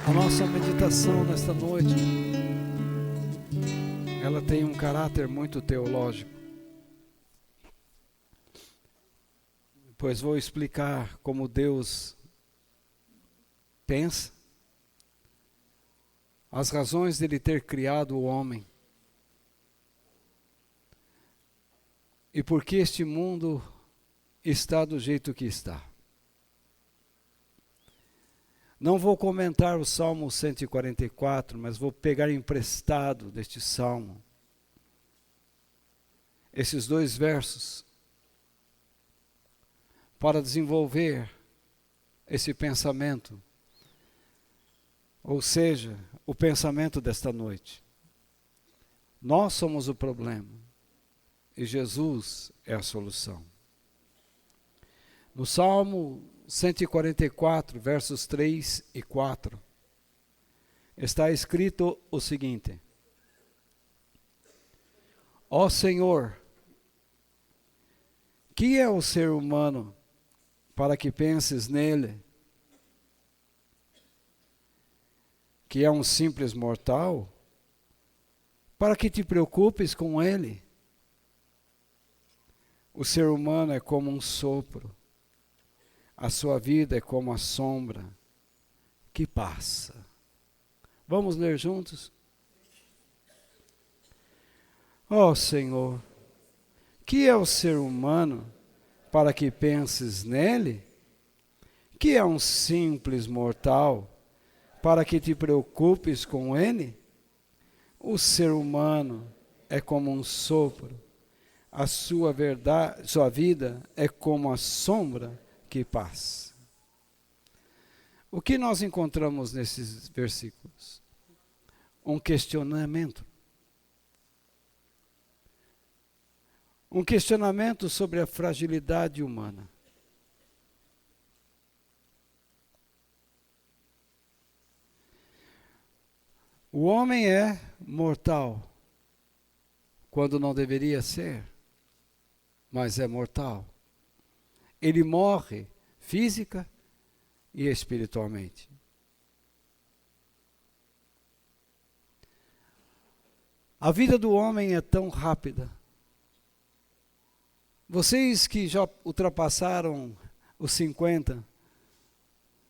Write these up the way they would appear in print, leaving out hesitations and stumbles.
A nossa meditação nesta noite, ela tem um caráter muito teológico, pois vou explicar como Deus pensa, as razões dele ter criado o homem e por que este mundo está do jeito que está. Não vou comentar o Salmo 144, mas vou pegar emprestado deste Salmo esses 2 versos para desenvolver esse pensamento, ou seja, o pensamento desta noite. Nós somos o problema e Jesus é a solução. No Salmo 144, versos 3 e 4, está escrito o seguinte: Ó Senhor, que é o ser humano para que penses nele, que é um simples mortal, para que te preocupes com ele? O ser humano é como um sopro, a sua vida é como a sombra que passa. Vamos ler juntos? Ó Senhor, que é o ser humano para que penses nele? Que é um simples mortal para que te preocupes com ele? O ser humano é como um sopro, a sua vida é como a sombra que passa. O que nós encontramos nesses versículos? Um questionamento. Um questionamento sobre a fragilidade humana. O homem é mortal, quando não deveria ser, mas é mortal. Ele morre física e espiritualmente. A vida do homem é tão rápida. Vocês que já ultrapassaram os 50,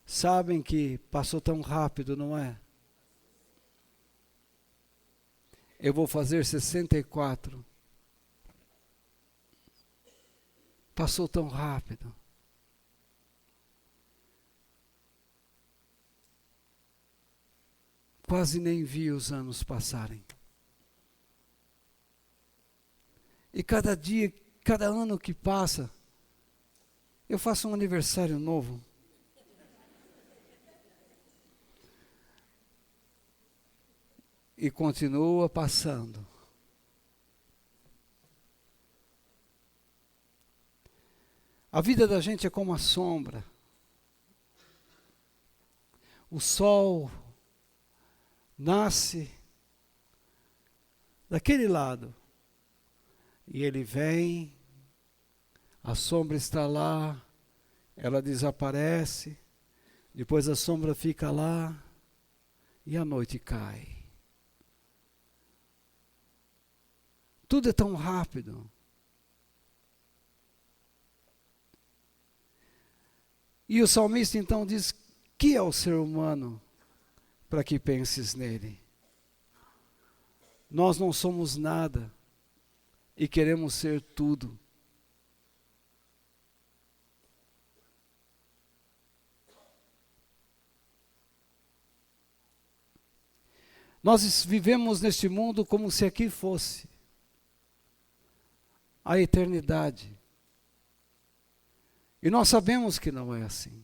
sabem que passou tão rápido, não é? Eu vou fazer 64. Passou tão rápido. Quase nem vi os anos passarem. E cada dia, cada ano que passa, eu faço um aniversário novo. E continua passando. A vida da gente é como a sombra. O sol nasce daquele lado. E ele vem, a sombra está lá, ela desaparece, depois a sombra fica lá e a noite cai. Tudo é tão rápido. E o salmista então diz: que é o ser humano para que penses nele? Nós não somos nada e queremos ser tudo. Nós vivemos neste mundo como se aqui fosse a eternidade. E nós sabemos que não é assim.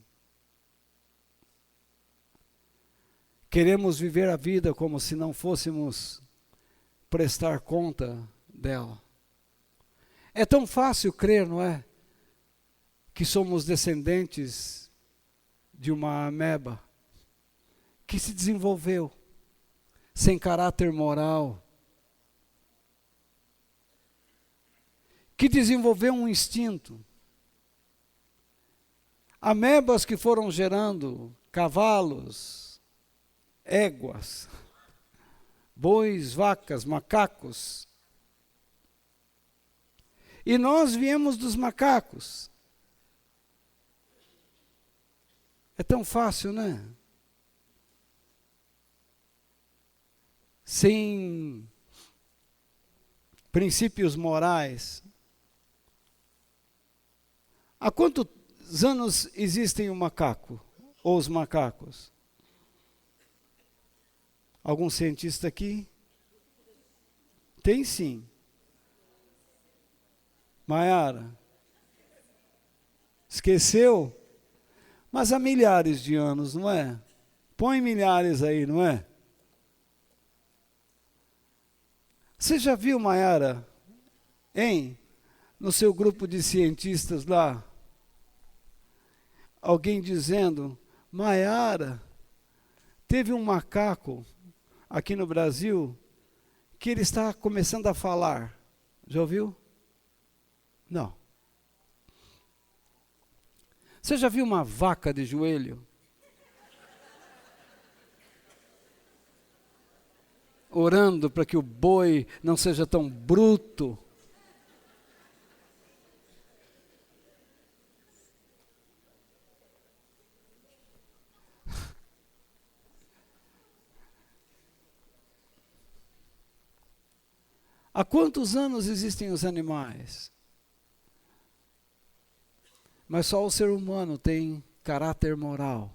Queremos viver a vida como se não fôssemos prestar conta dela. É tão fácil crer, não é? Que somos descendentes de uma ameba que se desenvolveu sem caráter moral, que desenvolveu um instinto. Amebas que foram gerando cavalos, éguas, bois, vacas, macacos. E nós viemos dos macacos. É tão fácil, né? Sem princípios morais. Há quantos anos existem o macaco? Ou os macacos? Algum cientista aqui? Tem sim. Maiara? Esqueceu? Mas há milhares de anos, não é? Põe milhares aí, não é? Você já viu, Maiara, no seu grupo de cientistas lá, alguém dizendo, Maiara, teve um macaco aqui no Brasil que ele está começando a falar. Já ouviu? Não. Você já viu uma vaca de joelho? Orando para que o boi não seja tão bruto. Há quantos anos existem os animais? Mas só o ser humano tem caráter moral.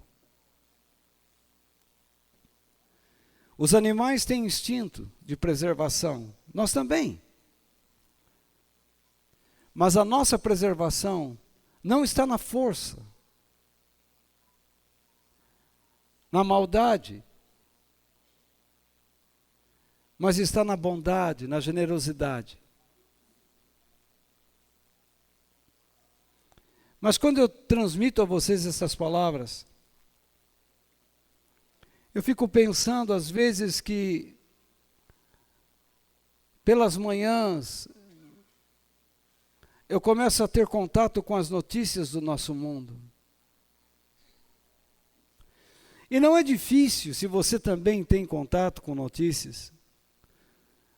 Os animais têm instinto de preservação. Nós também. Mas a nossa preservação não está na força, na maldade, mas está na bondade, na generosidade. Mas quando eu transmito a vocês essas palavras, eu fico pensando às vezes que pelas manhãs eu começo a ter contato com as notícias do nosso mundo. E não é difícil, se você também tem contato com notícias,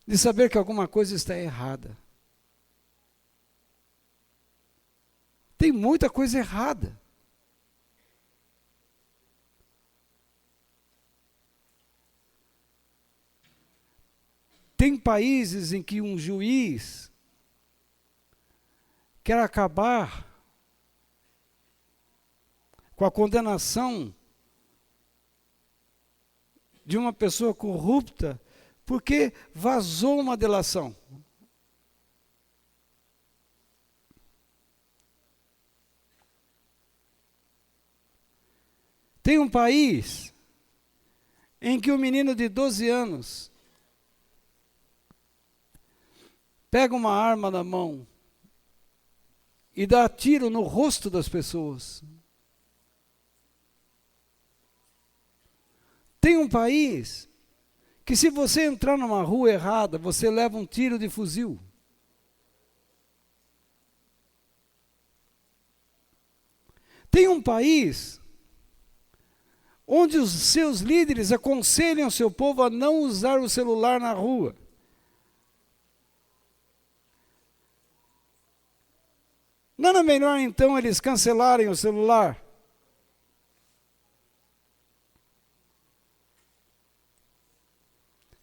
de saber que alguma coisa está errada. Tem muita coisa errada. Tem países em que um juiz quer acabar com a condenação de uma pessoa corrupta porque vazou uma delação. Tem um país em que um menino de 12 anos pega uma arma na mão e dá tiro no rosto das pessoas. Tem um país que se você entrar numa rua errada, você leva um tiro de fuzil. Tem um país onde os seus líderes aconselham o seu povo a não usar o celular na rua. Não era melhor então eles cancelarem o celular?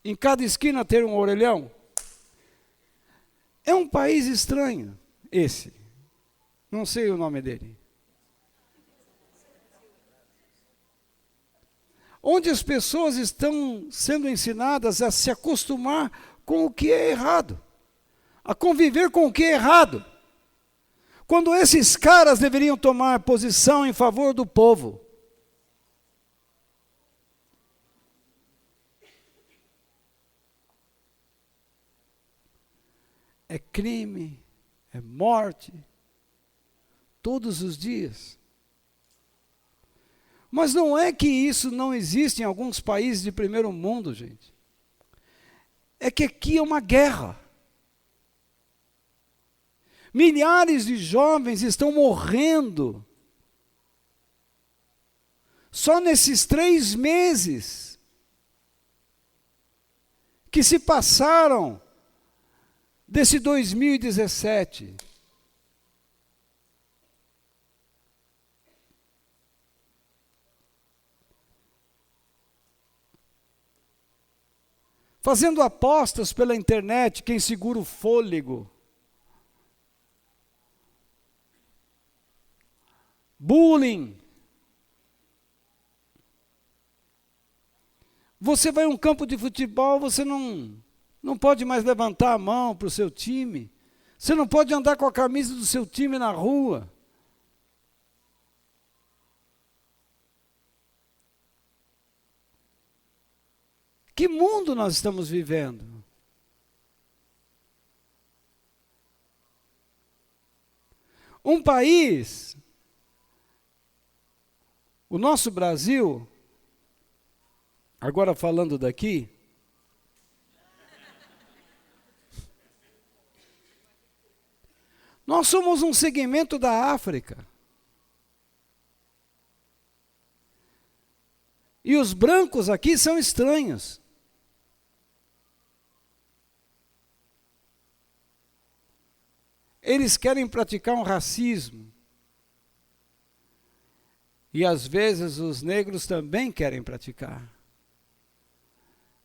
Em cada esquina ter um orelhão? É um país estranho, esse. Não sei o nome dele. Onde as pessoas estão sendo ensinadas a se acostumar com o que é errado, a conviver com o que é errado. quando esses caras deveriam tomar posição em favor do povo. É crime, é morte, todos os dias. Mas não é que isso não existe em alguns países de primeiro mundo, gente. É que aqui é uma guerra. Milhares de jovens estão morrendo. Só nesses 3 meses que se passaram desse 2017. Fazendo apostas pela internet, quem segura o fôlego. Bullying. Você vai a um campo de futebol, você não pode mais levantar a mão para o seu time. Você não pode andar com a camisa do seu time na rua. Que mundo nós estamos vivendo? Um país, o nosso Brasil, agora falando daqui, nós somos um segmento da África. E os brancos aqui são estranhos. Eles querem praticar um racismo. E às vezes os negros também querem praticar.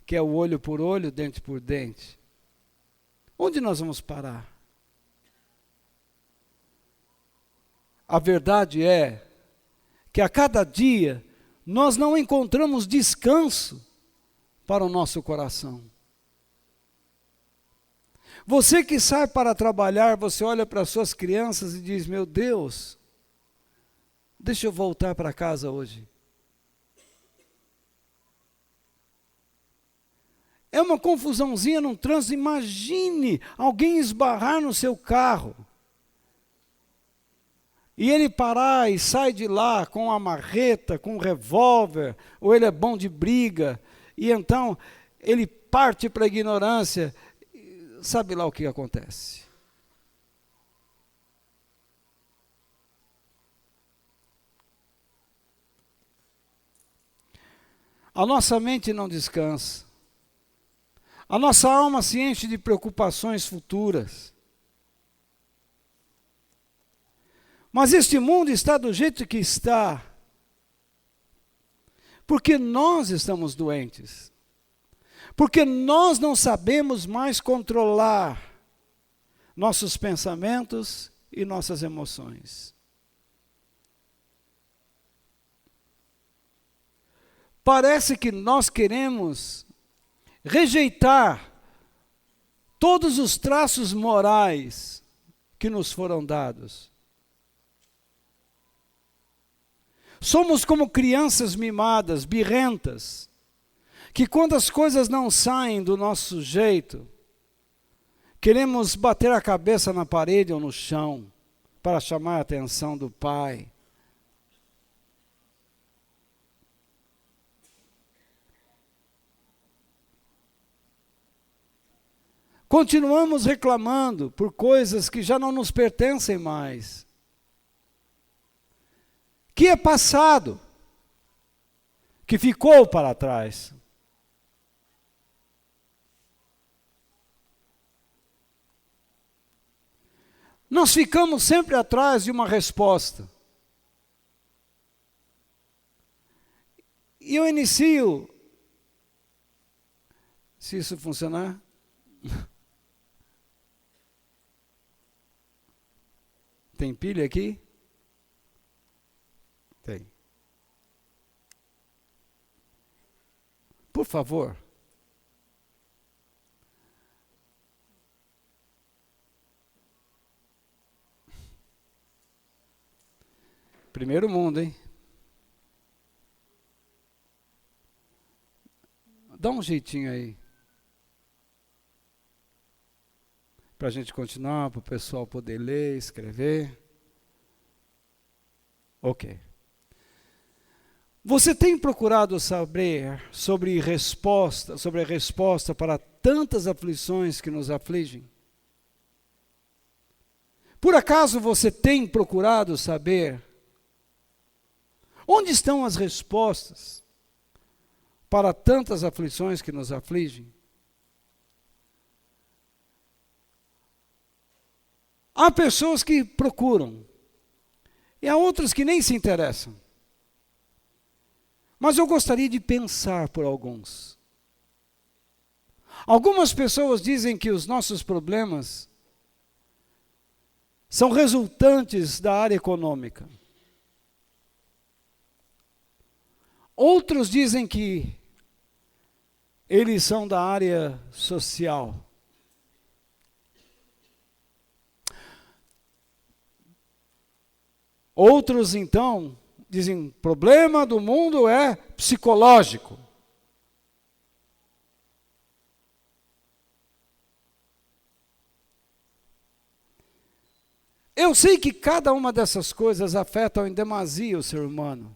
Que é o olho por olho, dente por dente. Onde nós vamos parar? A verdade é que a cada dia nós não encontramos descanso para o nosso coração. Você que sai para trabalhar, você olha para as suas crianças e diz, meu Deus, deixa eu voltar para casa hoje. É uma confusãozinha no trânsito. Imagine alguém esbarrar no seu carro. E ele parar e sai de lá com uma marreta, com um revólver, ou ele é bom de briga, e então ele parte para a ignorância. Sabe lá o que acontece? A nossa mente não descansa. A nossa alma se enche de preocupações futuras. Mas este mundo está do jeito que está, porque nós estamos doentes. Porque nós não sabemos mais controlar nossos pensamentos e nossas emoções. Parece que nós queremos rejeitar todos os traços morais que nos foram dados. Somos como crianças mimadas, birrentas, que quando as coisas não saem do nosso jeito, queremos bater a cabeça na parede ou no chão para chamar a atenção do pai. Continuamos reclamando por coisas que já não nos pertencem mais. Que é passado, que ficou para trás. Nós ficamos sempre atrás de uma resposta. E eu inicio, se isso funcionar. Tem pilha aqui? Tem. Por favor. Primeiro mundo, hein? Dá um jeitinho aí. Para a gente continuar, para o pessoal poder ler, escrever. Ok. Você tem procurado saber sobre a resposta para tantas aflições que nos afligem? Por acaso você tem procurado saber onde estão as respostas para tantas aflições que nos afligem? Há pessoas que procuram, e há outras que nem se interessam. Mas eu gostaria de pensar por alguns. Algumas pessoas dizem que os nossos problemas são resultantes da área econômica. Outros dizem que eles são da área social. Outros, então, dizem, problema do mundo é psicológico. Eu sei que cada uma dessas coisas afetam em demasia o ser humano.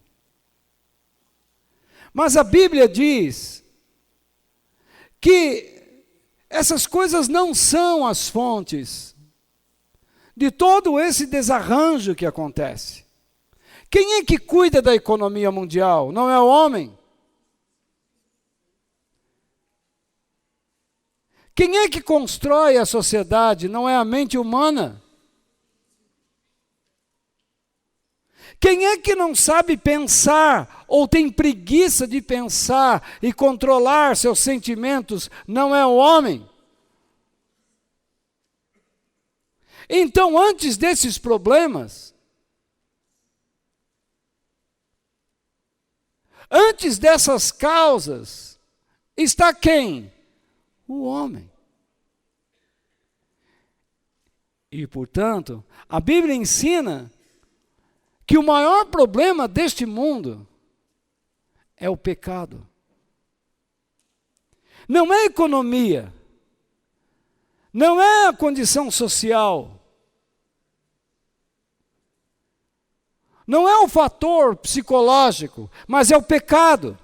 Mas a Bíblia diz que essas coisas não são as fontes de todo esse desarranjo que acontece. Quem é que cuida da economia mundial? Não é o homem? Quem é que constrói a sociedade? Não é a mente humana? Quem é que não sabe pensar ou tem preguiça de pensar e controlar seus sentimentos? Não é o homem? Então, antes desses problemas, antes dessas causas, está quem? O homem. E, portanto, a Bíblia ensina que o maior problema deste mundo é o pecado. Não é a economia, não é a condição social, não é o fator psicológico, mas é o pecado.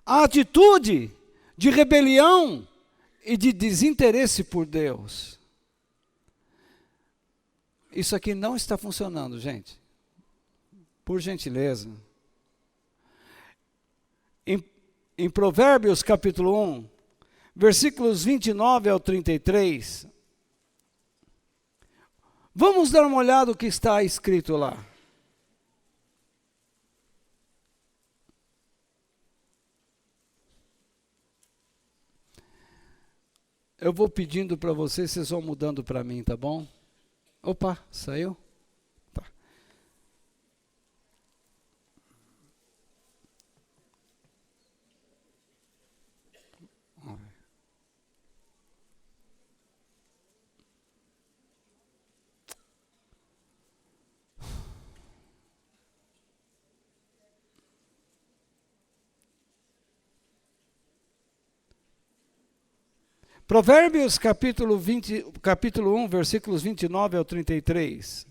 A atitude de rebelião e de desinteresse por Deus. Isso aqui não está funcionando, gente. Por gentileza. Em Provérbios capítulo 1, versículos 29 ao 33, vamos dar uma olhada no que está escrito lá. Eu vou pedindo para vocês vão mudando para mim, tá bom? Opa, saiu? Tá. Provérbios capítulo 1, versículos 29 ao 33.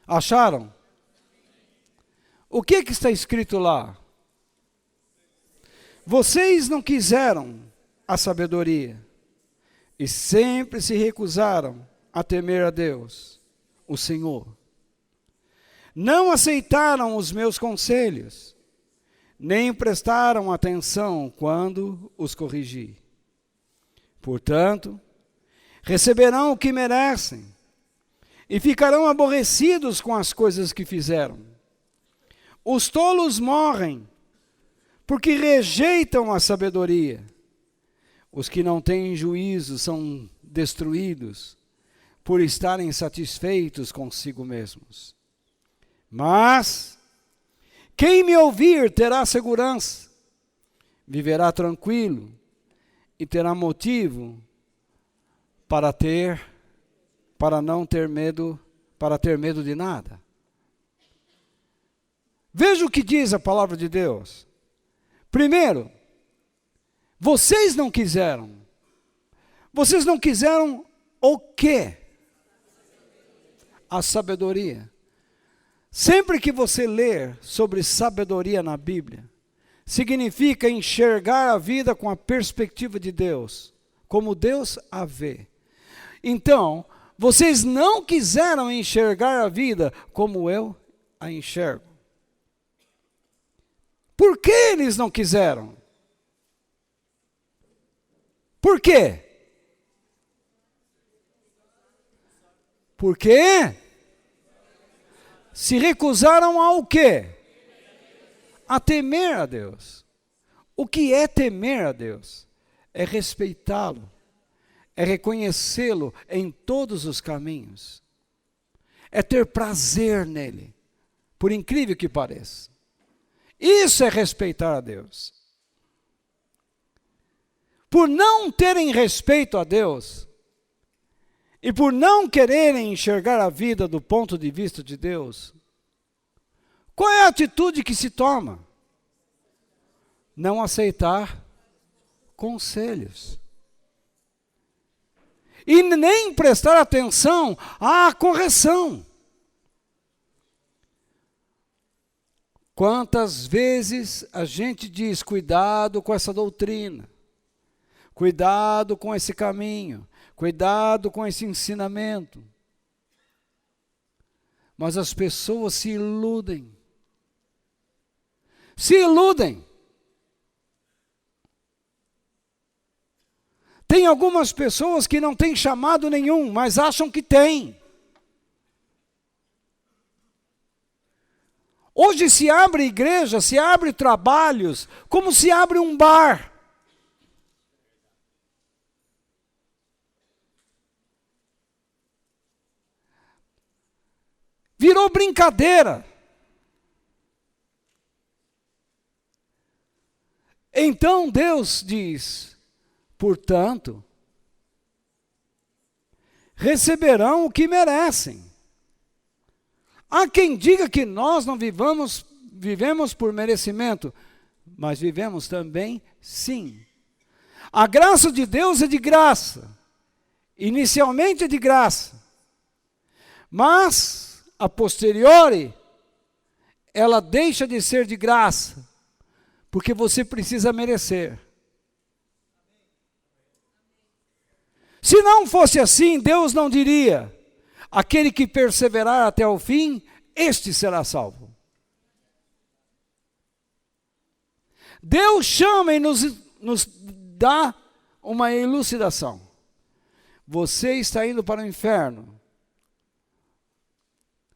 Acharam? O que está escrito lá? Vocês não quiseram a sabedoria e sempre se recusaram a temer a Deus, o Senhor. Não aceitaram os meus conselhos, nem prestaram atenção quando os corrigi. Portanto, receberão o que merecem e ficarão aborrecidos com as coisas que fizeram. Os tolos morrem porque rejeitam a sabedoria. Os que não têm juízo são destruídos por estarem satisfeitos consigo mesmos. Mas Quem me ouvir terá segurança, viverá tranquilo e terá motivo para não ter medo, para ter medo de nada. Veja o que diz a palavra de Deus. Primeiro, vocês não quiseram. Vocês não quiseram o quê? A sabedoria. Sempre que você ler sobre sabedoria na Bíblia, significa enxergar a vida com a perspectiva de Deus, como Deus a vê. Então, vocês não quiseram enxergar a vida como eu a enxergo. Por que eles não quiseram? Por quê? Por quê? Se recusaram ao quê? A temer a Deus. O que é temer a Deus? É respeitá-lo, é reconhecê-lo em todos os caminhos, é ter prazer nele, por incrível que pareça. Isso é respeitar a Deus. Por não terem respeito a Deus, e por não quererem enxergar a vida do ponto de vista de Deus, qual é a atitude que se toma? Não aceitar conselhos. E nem prestar atenção à correção. Quantas vezes a gente diz, cuidado com essa doutrina, cuidado com esse caminho, cuidado com esse ensinamento. Mas as pessoas se iludem. Se iludem. Tem algumas pessoas que não têm chamado nenhum, mas acham que tem. Hoje se abre igreja, se abre trabalhos, como se abre um bar. Virou brincadeira. Então Deus diz, portanto, receberão o que merecem. Há quem diga que nós não vivemos por merecimento, mas vivemos também sim. A graça de Deus é de graça, inicialmente é de graça, mas a posteriori ela deixa de ser de graça, porque você precisa merecer. Se não fosse assim, Deus não diria, aquele que perseverar até o fim, este será salvo. Deus chama e nos dá uma elucidação. Você está indo para o inferno.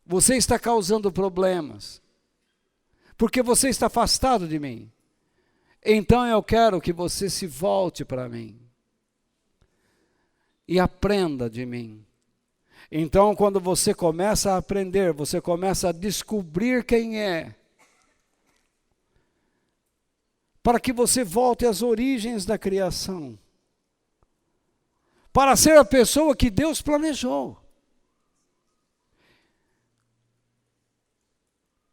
Você está causando problemas. Porque você está afastado de mim. Então eu quero que você se volte para mim. E aprenda de mim. Então, quando você começa a aprender, você começa a descobrir quem é. Para que você volte às origens da criação. Para ser a pessoa que Deus planejou.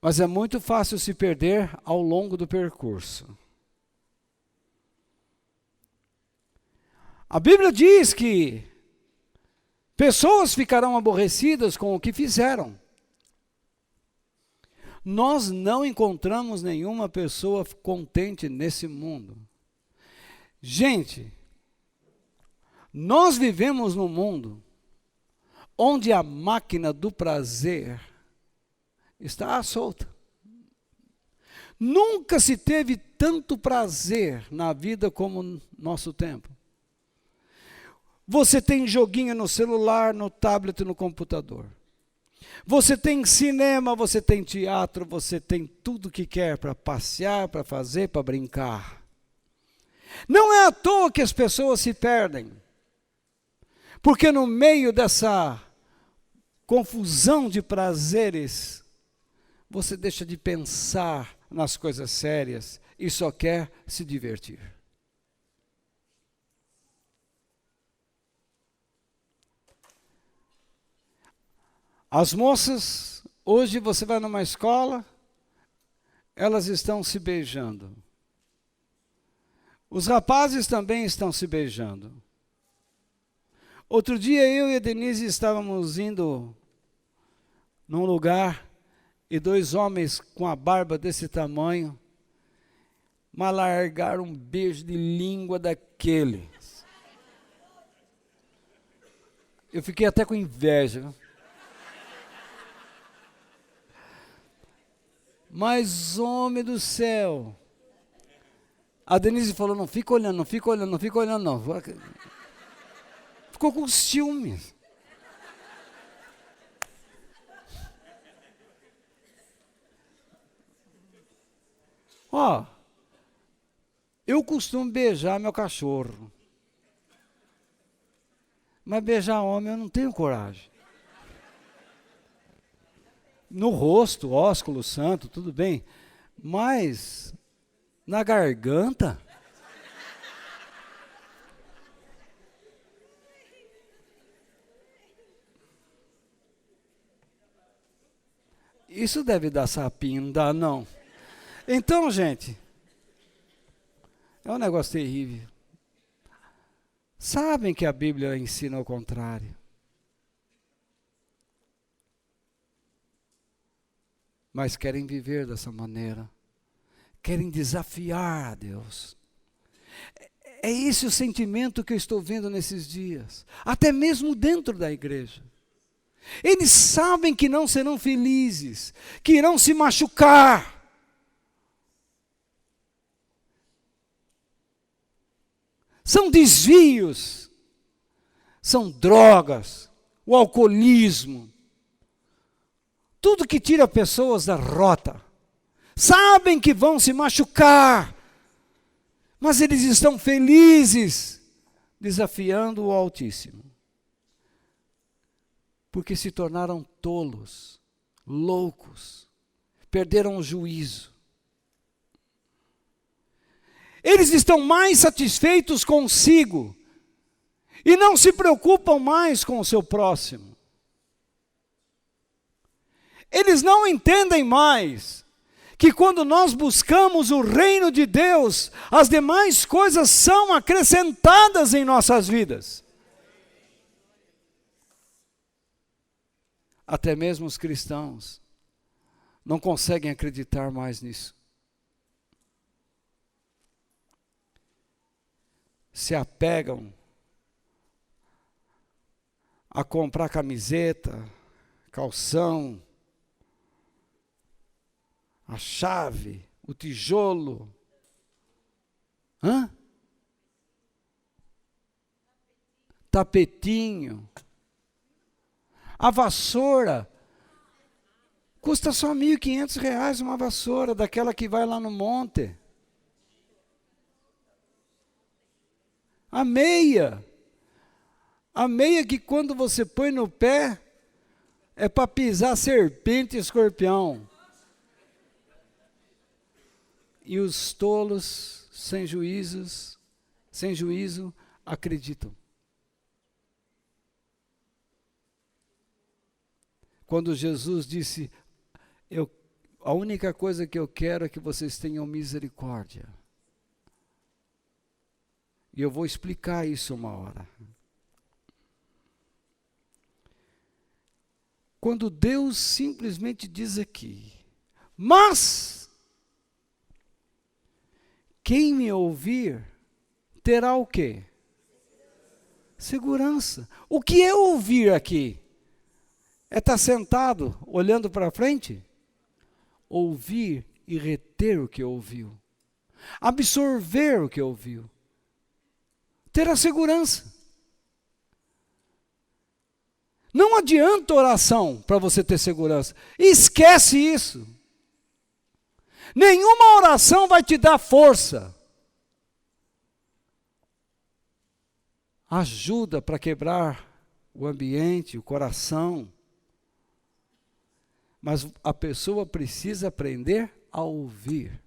Mas é muito fácil se perder ao longo do percurso. A Bíblia diz que pessoas ficarão aborrecidas com o que fizeram. Nós não encontramos nenhuma pessoa contente nesse mundo. Gente, nós vivemos num mundo onde a máquina do prazer está à solta. Nunca se teve tanto prazer na vida como no nosso tempo. Você tem joguinho no celular, no tablet, no computador. Você tem cinema, você tem teatro, você tem tudo que quer para passear, para fazer, para brincar. Não é à toa que as pessoas se perdem. Porque no meio dessa confusão de prazeres, você deixa de pensar nas coisas sérias e só quer se divertir. As moças, hoje você vai numa escola, elas estão se beijando. Os rapazes também estão se beijando. Outro dia eu e a Denise estávamos indo num lugar e dois homens com a barba desse tamanho largaram um beijo de língua daquele. Eu fiquei até com inveja. Mas, homem do céu, a Denise falou, não fica olhando, não fica olhando, não fica olhando, não. Ficou com ciúmes. Ó, eu costumo beijar meu cachorro. Mas beijar homem eu não tenho coragem. No rosto, ósculo santo, tudo bem. Mas na garganta. Isso deve dar sapinho, não dá não. Então, gente, é um negócio terrível. Sabem que a Bíblia ensina o contrário. Mas querem viver dessa maneira. Querem desafiar a Deus. É esse o sentimento que eu estou vendo nesses dias. Até mesmo dentro da igreja. Eles sabem que não serão felizes, que irão se machucar. São desvios, são drogas, o alcoolismo, tudo que tira pessoas da rota. Sabem que vão se machucar, mas eles estão felizes, desafiando o Altíssimo. Porque se tornaram tolos, loucos, perderam o juízo. Eles estão mais satisfeitos consigo e não se preocupam mais com o seu próximo. Eles não entendem mais que quando nós buscamos o reino de Deus, as demais coisas são acrescentadas em nossas vidas. Até mesmo os cristãos não conseguem acreditar mais nisso. Se apegam a comprar camiseta, calção, a chave, o tijolo. Tapetinho. A vassoura. Custa só R$1.500 uma vassoura, daquela que vai lá no monte. A meia. A meia que quando você põe no pé, é para pisar serpente e escorpião. E os tolos, sem juízo, acreditam. Quando Jesus disse, a única coisa que eu quero é que vocês tenham misericórdia. E eu vou explicar isso uma hora. Quando Deus simplesmente diz aqui, mas quem me ouvir terá o quê? Segurança. O que é ouvir aqui? É estar sentado, olhando para frente? Ouvir e reter o que ouviu. Absorver o que ouviu. Ter a segurança. Não adianta oração para você ter segurança. Esquece isso. Nenhuma oração vai te dar força. Ajuda para quebrar o ambiente, o coração. Mas a pessoa precisa aprender a ouvir.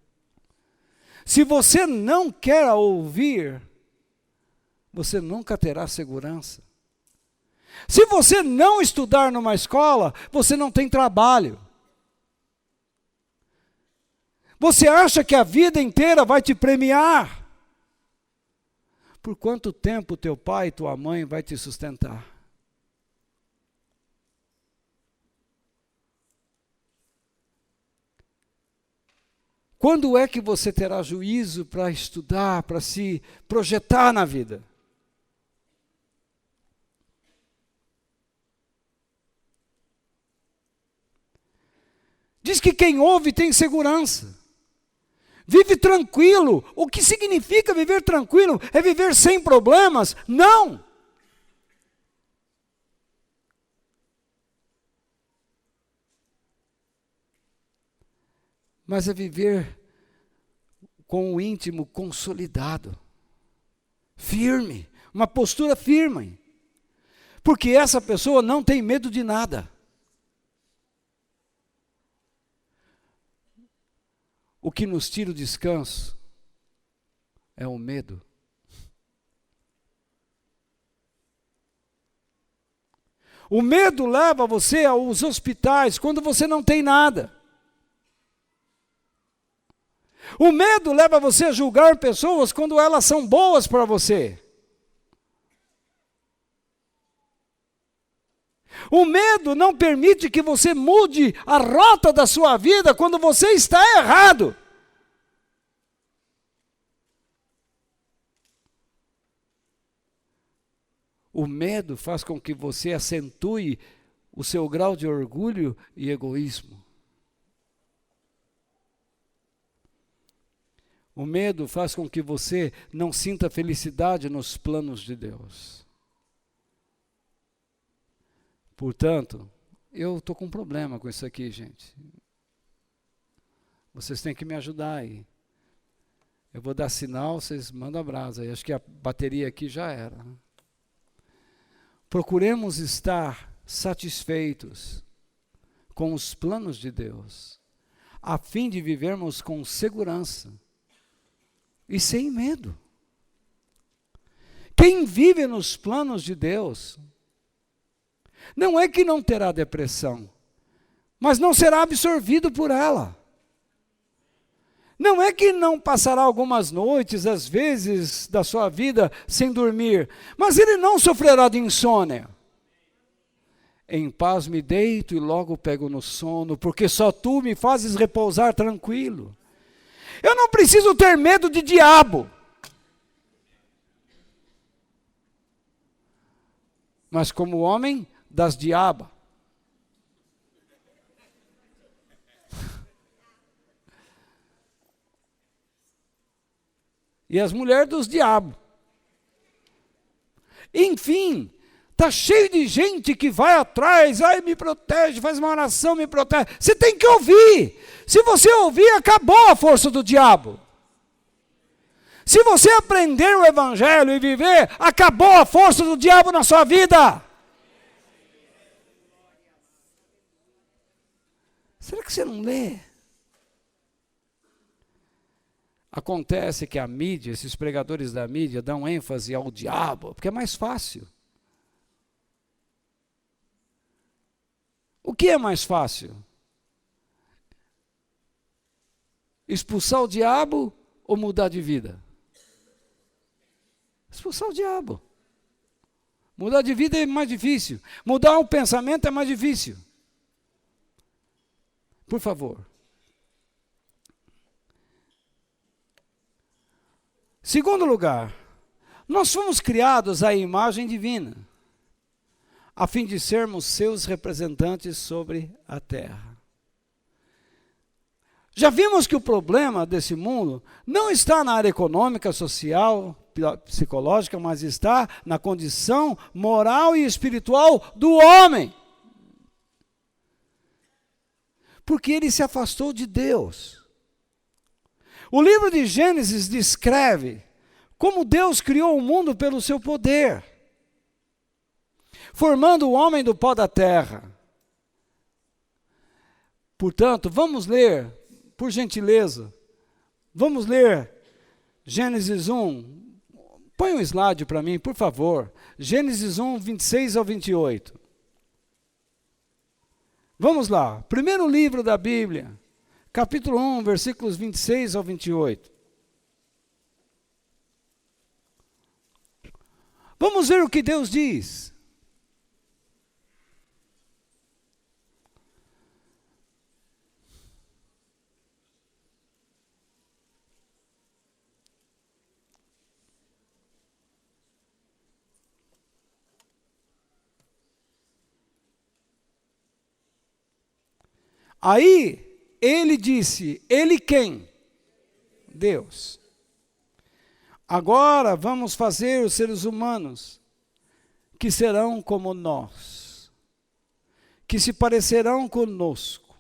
Se você não quer ouvir, você nunca terá segurança. Se você não estudar numa escola, você não tem trabalho. Você acha que a vida inteira vai te premiar? Por quanto tempo teu pai e tua mãe vai te sustentar? Quando é que você terá juízo para estudar, para se projetar na vida? Diz que quem ouve tem segurança. Vive tranquilo. O que significa viver tranquilo? É viver sem problemas? Não! Mas é viver com o íntimo consolidado, firme, uma postura firme. Porque essa pessoa não tem medo de nada. O que nos tira o descanso é o medo. O medo leva você aos hospitais quando você não tem nada. O medo leva você a julgar pessoas quando elas são boas para você. O medo não permite que você mude a rota da sua vida quando você está errado. O medo faz com que você acentue o seu grau de orgulho e egoísmo. O medo faz com que você não sinta felicidade nos planos de Deus. Portanto, eu estou com um problema com isso aqui, gente. Vocês têm que me ajudar aí. Eu vou dar sinal, vocês mandam a brasa aí. Acho que a bateria aqui já era. Procuremos estar satisfeitos com os planos de Deus, a fim de vivermos com segurança e sem medo. Quem vive nos planos de Deus, não é que não terá depressão, mas não será absorvido por ela. Não é que não passará algumas noites, às vezes, da sua vida sem dormir, mas ele não sofrerá de insônia. Em paz me deito e logo pego no sono, porque só tu me fazes repousar tranquilo. Eu não preciso ter medo de diabo. Mas como homem das diabas. E as mulheres dos diabos. Enfim, está cheio de gente que vai atrás, ai, me protege, faz uma oração, me protege. Você tem que ouvir. Se você ouvir, acabou a força do diabo. Se você aprender o evangelho e viver, acabou a força do diabo na sua vida. Será que você não lê? Acontece que a mídia, esses pregadores da mídia, dão ênfase ao diabo, porque é mais fácil. O que é mais fácil? Expulsar o diabo ou mudar de vida? Expulsar o diabo. Mudar de vida é mais difícil. Mudar o pensamento é mais difícil. Por favor. Segundo lugar, nós fomos criados à imagem divina, a fim de sermos seus representantes sobre a terra. Já vimos que o problema desse mundo não está na área econômica, social, psicológica, mas está na condição moral e espiritual do homem. Porque ele se afastou de Deus. O livro de Gênesis descreve como Deus criou o mundo pelo seu poder, formando o homem do pó da terra. Portanto, vamos ler, por gentileza, vamos ler Gênesis 1. Põe um slide para mim, por favor. Gênesis 1, 26 ao 28. Vamos lá. Primeiro livro da Bíblia, capítulo 1, versículos 26 ao 28. Vamos ver o que Deus diz. Aí, ele disse, ele quem? Deus. Agora vamos fazer os seres humanos, que serão como nós, que se parecerão conosco.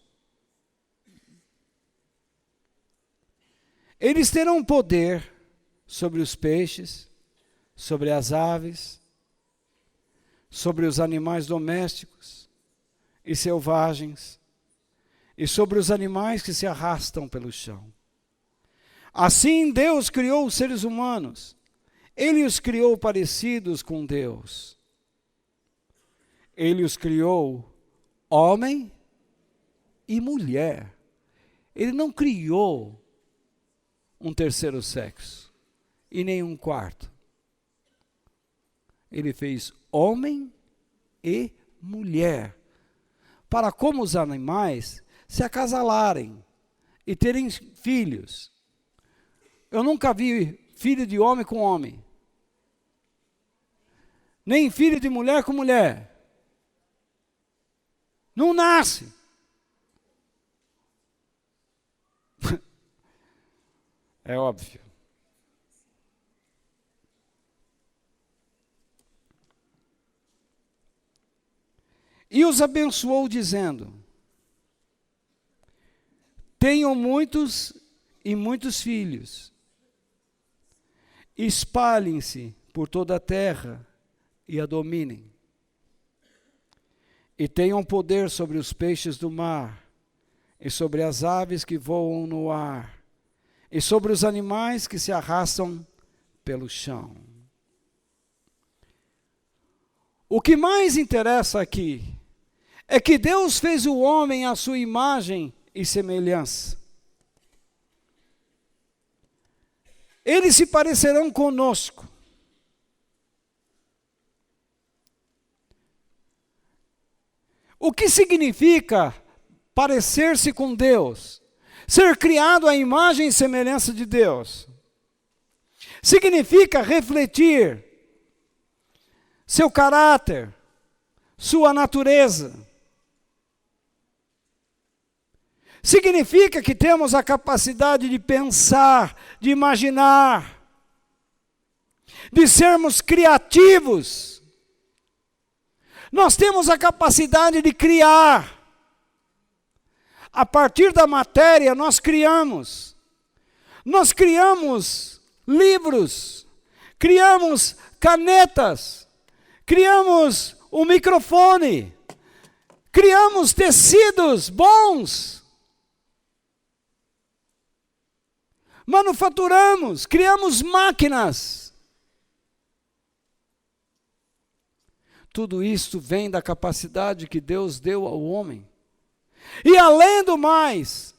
Eles terão poder sobre os peixes, sobre as aves, sobre os animais domésticos e selvagens, e sobre os animais que se arrastam pelo chão. Assim Deus criou os seres humanos. Ele os criou parecidos com Deus. Ele os criou homem e mulher. Ele não criou um terceiro sexo e nem um quarto. Ele fez homem e mulher, para como os animais se acasalarem e terem filhos. Eu nunca vi filho de homem com homem, nem filho de mulher com mulher. Não nasce. É óbvio. E os abençoou dizendo: tenham muitos e muitos filhos. Espalhem-se por toda a terra e a dominem. E tenham poder sobre os peixes do mar, e sobre as aves que voam no ar, e sobre os animais que se arrastam pelo chão. O que mais interessa aqui é que Deus fez o homem à sua imagem e semelhança. Eles se parecerão conosco. O que significa parecer-se com Deus? Ser criado à imagem e semelhança de Deus. Significa refletir seu caráter, sua natureza. Significa que temos a capacidade de pensar, de imaginar, de sermos criativos. Nós temos a capacidade de criar. A partir da matéria nós criamos. Nós criamos livros, criamos canetas, criamos um microfone, criamos tecidos bons. Manufaturamos, criamos máquinas. Tudo isso vem da capacidade que Deus deu ao homem. E além do mais,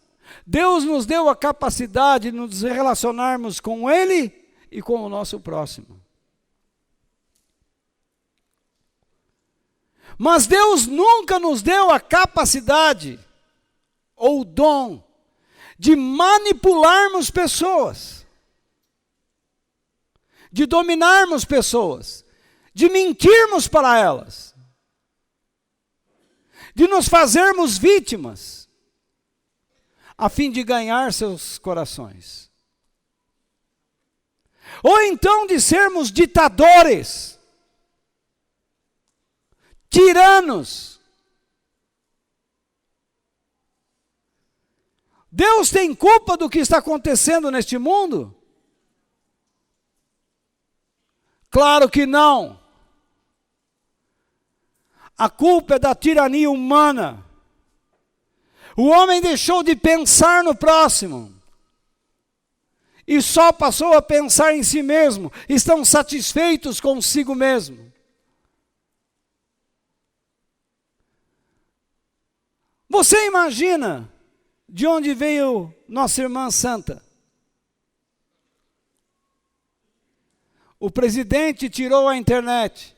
Deus nos deu a capacidade de nos relacionarmos com Ele e com o nosso próximo. Mas Deus nunca nos deu a capacidade ou o dom de manipularmos pessoas, de dominarmos pessoas, de mentirmos para elas, de nos fazermos vítimas, a fim de ganhar seus corações. Ou então de sermos ditadores, tiranos. Deus tem culpa do que está acontecendo neste mundo? Claro que não. A culpa é da tirania humana. O homem deixou de pensar no próximo e só passou a pensar em si mesmo. Estão satisfeitos consigo mesmo. Você imagina de onde veio nossa irmã santa? O presidente tirou a internet,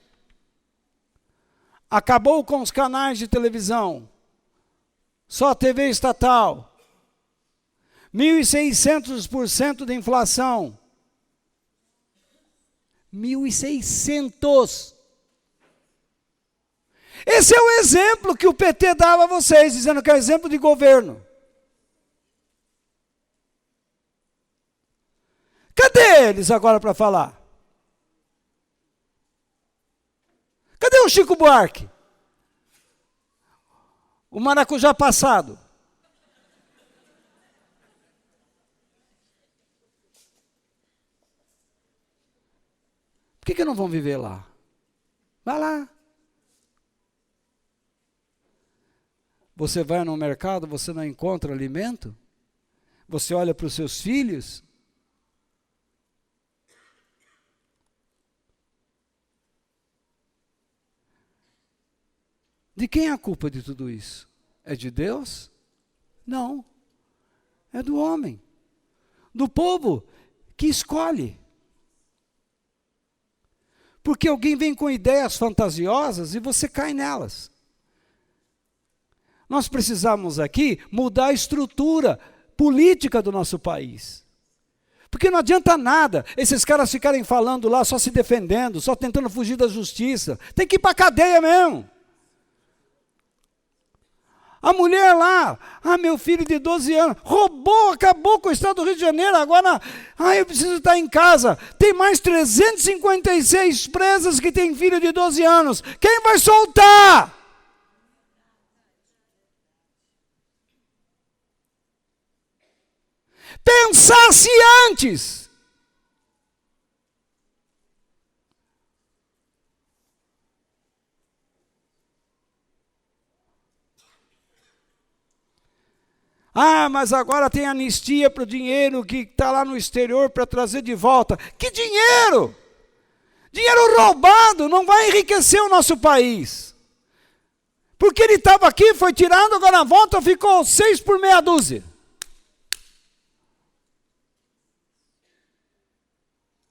acabou com os canais de televisão, só TV estatal, 1.600% de inflação. 1.600%. Esse é o exemplo que o PT dava a vocês, dizendo que é exemplo de governo. Cadê eles agora para falar? Cadê o Chico Buarque? O maracujá passado? Por que não vão viver lá? Vai lá. Você vai no mercado, você não encontra alimento? Você olha para os seus filhos? De quem é a culpa de tudo isso? É de Deus? Não. É do homem. Do povo que escolhe. Porque alguém vem com ideias fantasiosas e você cai nelas. Nós precisamos aqui mudar a estrutura política do nosso país. Porque não adianta nada esses caras ficarem falando lá, só se defendendo, só tentando fugir da justiça. Tem que ir para a cadeia mesmo. A mulher lá, meu filho de 12 anos, roubou, acabou com o estado do Rio de Janeiro, agora, eu preciso estar em casa. Tem mais 356 presas que têm filho de 12 anos. Quem vai soltar? Pensasse antes. Mas agora tem anistia para o dinheiro que está lá no exterior para trazer de volta. Que dinheiro? Dinheiro roubado, não vai enriquecer o nosso país. Porque ele estava aqui, foi tirado, agora na volta ficou 6 por meia dúzia.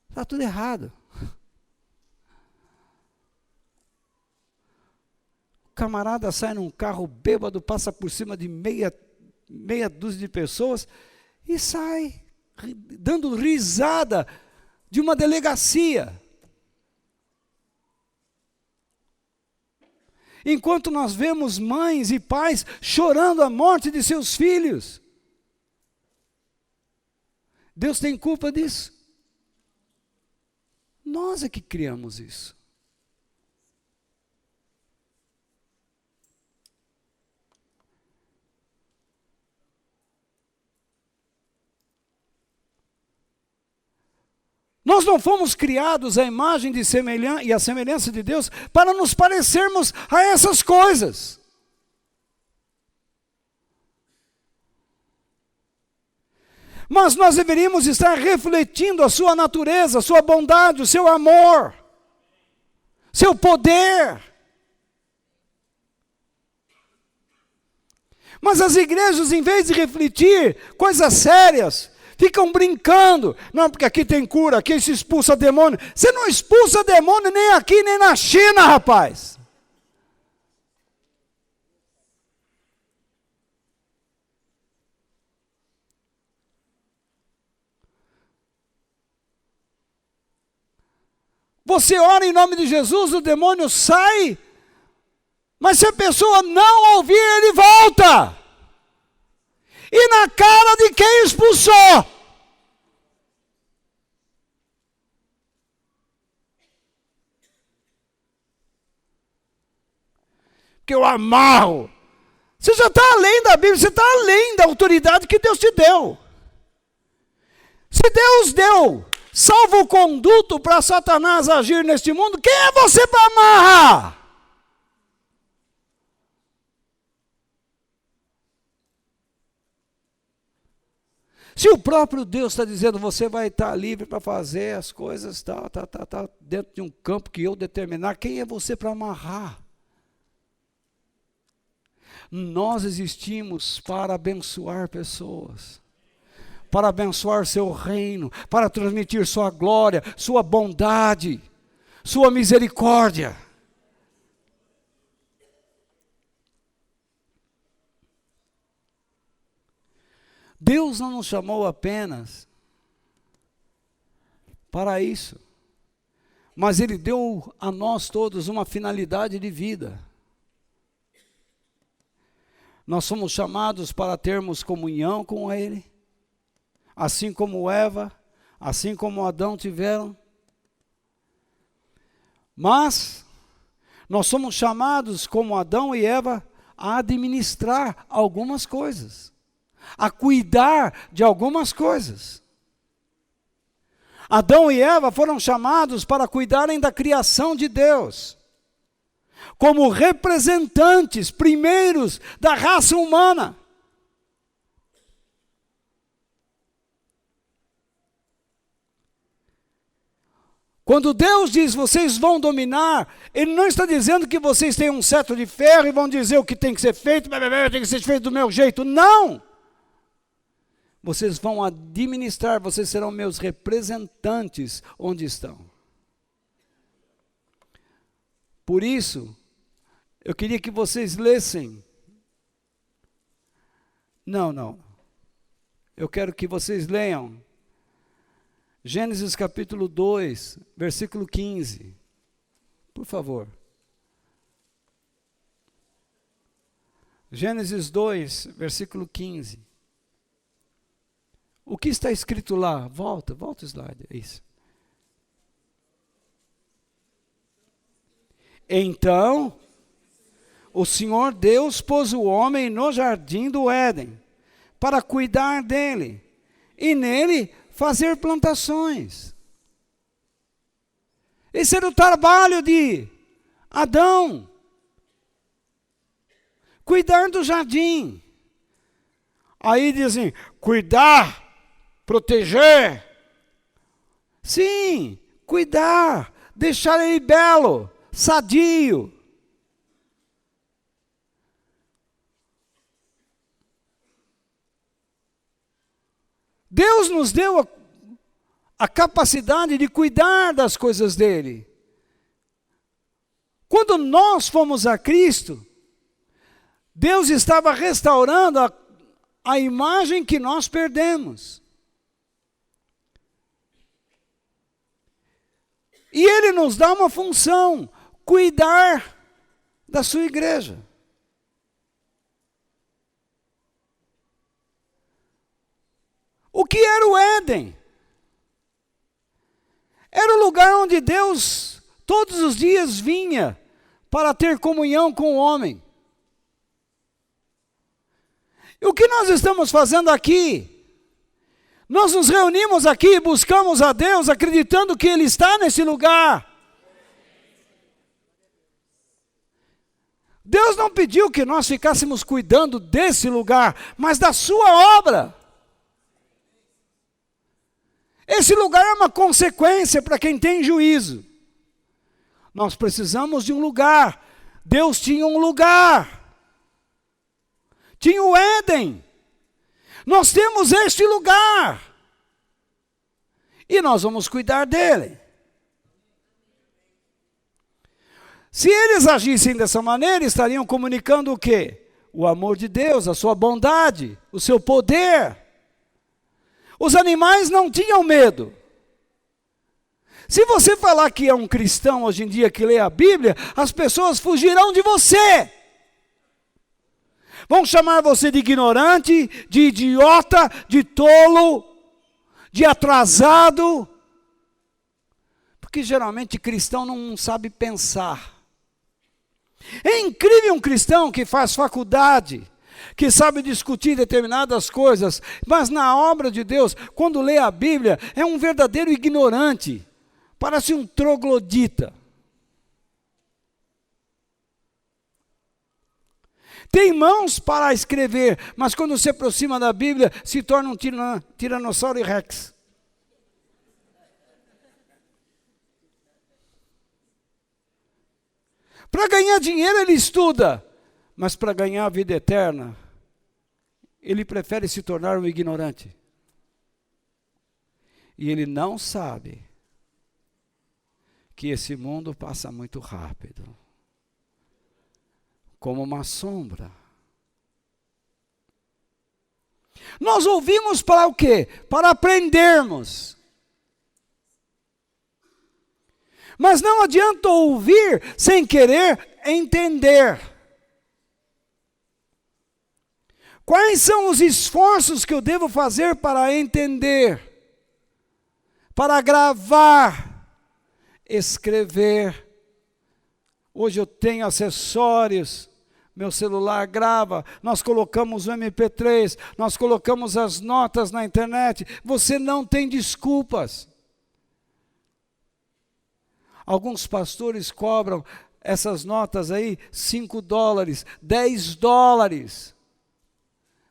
Está tudo errado. O camarada sai num carro bêbado, passa por cima de meia dúzia de pessoas e sai dando risada de uma delegacia. Enquanto nós vemos mães e pais chorando a morte de seus filhos. Deus tem culpa disso? Nós é que criamos isso. Nós não fomos criados à imagem e à semelhança de Deus para nos parecermos a essas coisas. Mas nós deveríamos estar refletindo a sua natureza, a sua bondade, o seu amor, seu poder. Mas as igrejas, em vez de refletir coisas sérias, ficam brincando. Não, porque aqui tem cura, aqui se expulsa demônio. Você não expulsa demônio nem aqui, nem na China, rapaz. Você ora em nome de Jesus, o demônio sai. Mas se a pessoa não ouvir, ele volta. E na cara de quem expulsou? Que eu amarro. Você já está além da Bíblia, você está além da autoridade que Deus te deu. Se Deus deu salvo-conduto para Satanás agir neste mundo, quem é você para amarrar? Se o próprio Deus está dizendo, você vai estar livre para fazer as coisas, tá, dentro de um campo que eu determinar, quem é você para amarrar? Nós existimos para abençoar pessoas, para abençoar seu reino, para transmitir sua glória, sua bondade, sua misericórdia. Deus não nos chamou apenas para isso, mas Ele deu a nós todos uma finalidade de vida. Nós somos chamados para termos comunhão com Ele, assim como Eva, assim como Adão tiveram. Mas nós somos chamados, como Adão e Eva, a administrar algumas coisas, a cuidar de algumas coisas. Adão e Eva foram chamados para cuidarem da criação de Deus, como representantes primeiros da raça humana. Quando Deus diz, vocês vão dominar, Ele não está dizendo que vocês têm um cetro de ferro e vão dizer o que tem que ser feito, tem que ser feito do meu jeito. Não! Vocês vão administrar, vocês serão meus representantes onde estão. Por isso, eu queria que vocês lessem. Não. Eu quero que vocês leiam Gênesis capítulo 2, versículo 15. Por favor. Gênesis 2, versículo 15. O que está escrito lá? Volta o slide. É isso. Então, o Senhor Deus pôs o homem no jardim do Éden, para cuidar dele, e nele fazer plantações. Esse era o trabalho de Adão. Cuidar do jardim. Aí dizem, cuidar, proteger. Sim, cuidar, deixar ele belo, sadio. Deus nos deu a capacidade de cuidar das coisas dele. Quando nós fomos a Cristo, Deus estava restaurando a imagem que nós perdemos. E Ele nos dá uma função, cuidar da sua igreja. O que era o Éden? Era o lugar onde Deus todos os dias vinha para ter comunhão com o homem. E o que nós estamos fazendo aqui? Nós nos reunimos aqui e buscamos a Deus acreditando que Ele está nesse lugar. Deus não pediu que nós ficássemos cuidando desse lugar, mas da sua obra. Esse lugar é uma consequência para quem tem juízo. Nós precisamos de um lugar. Deus tinha um lugar. Tinha o Éden. Nós temos este lugar. E nós vamos cuidar dele. Se eles agissem dessa maneira, estariam comunicando o quê? O amor de Deus, a sua bondade, o seu poder. Os animais não tinham medo. Se você falar que é um cristão hoje em dia que lê a Bíblia, as pessoas fugirão de você. Vão chamar você de ignorante, de idiota, de tolo, de atrasado. Porque geralmente cristão não sabe pensar. É incrível um cristão que faz faculdade, que sabe discutir determinadas coisas, mas na obra de Deus, quando lê a Bíblia, é um verdadeiro ignorante, parece um troglodita. Tem mãos para escrever, mas quando se aproxima da Bíblia, se torna um tiranossauro rex. Para ganhar dinheiro ele estuda, mas para ganhar a vida eterna, ele prefere se tornar um ignorante. E ele não sabe que esse mundo passa muito rápido, como uma sombra. Nós ouvimos para o quê? Para aprendermos. Mas não adianta ouvir sem querer entender. Quais são os esforços que eu devo fazer para entender? Para gravar, escrever. Hoje eu tenho acessórios, meu celular grava, nós colocamos o MP3, nós colocamos as notas na internet. Você não tem desculpas. Alguns pastores cobram essas notas aí, $5, $10.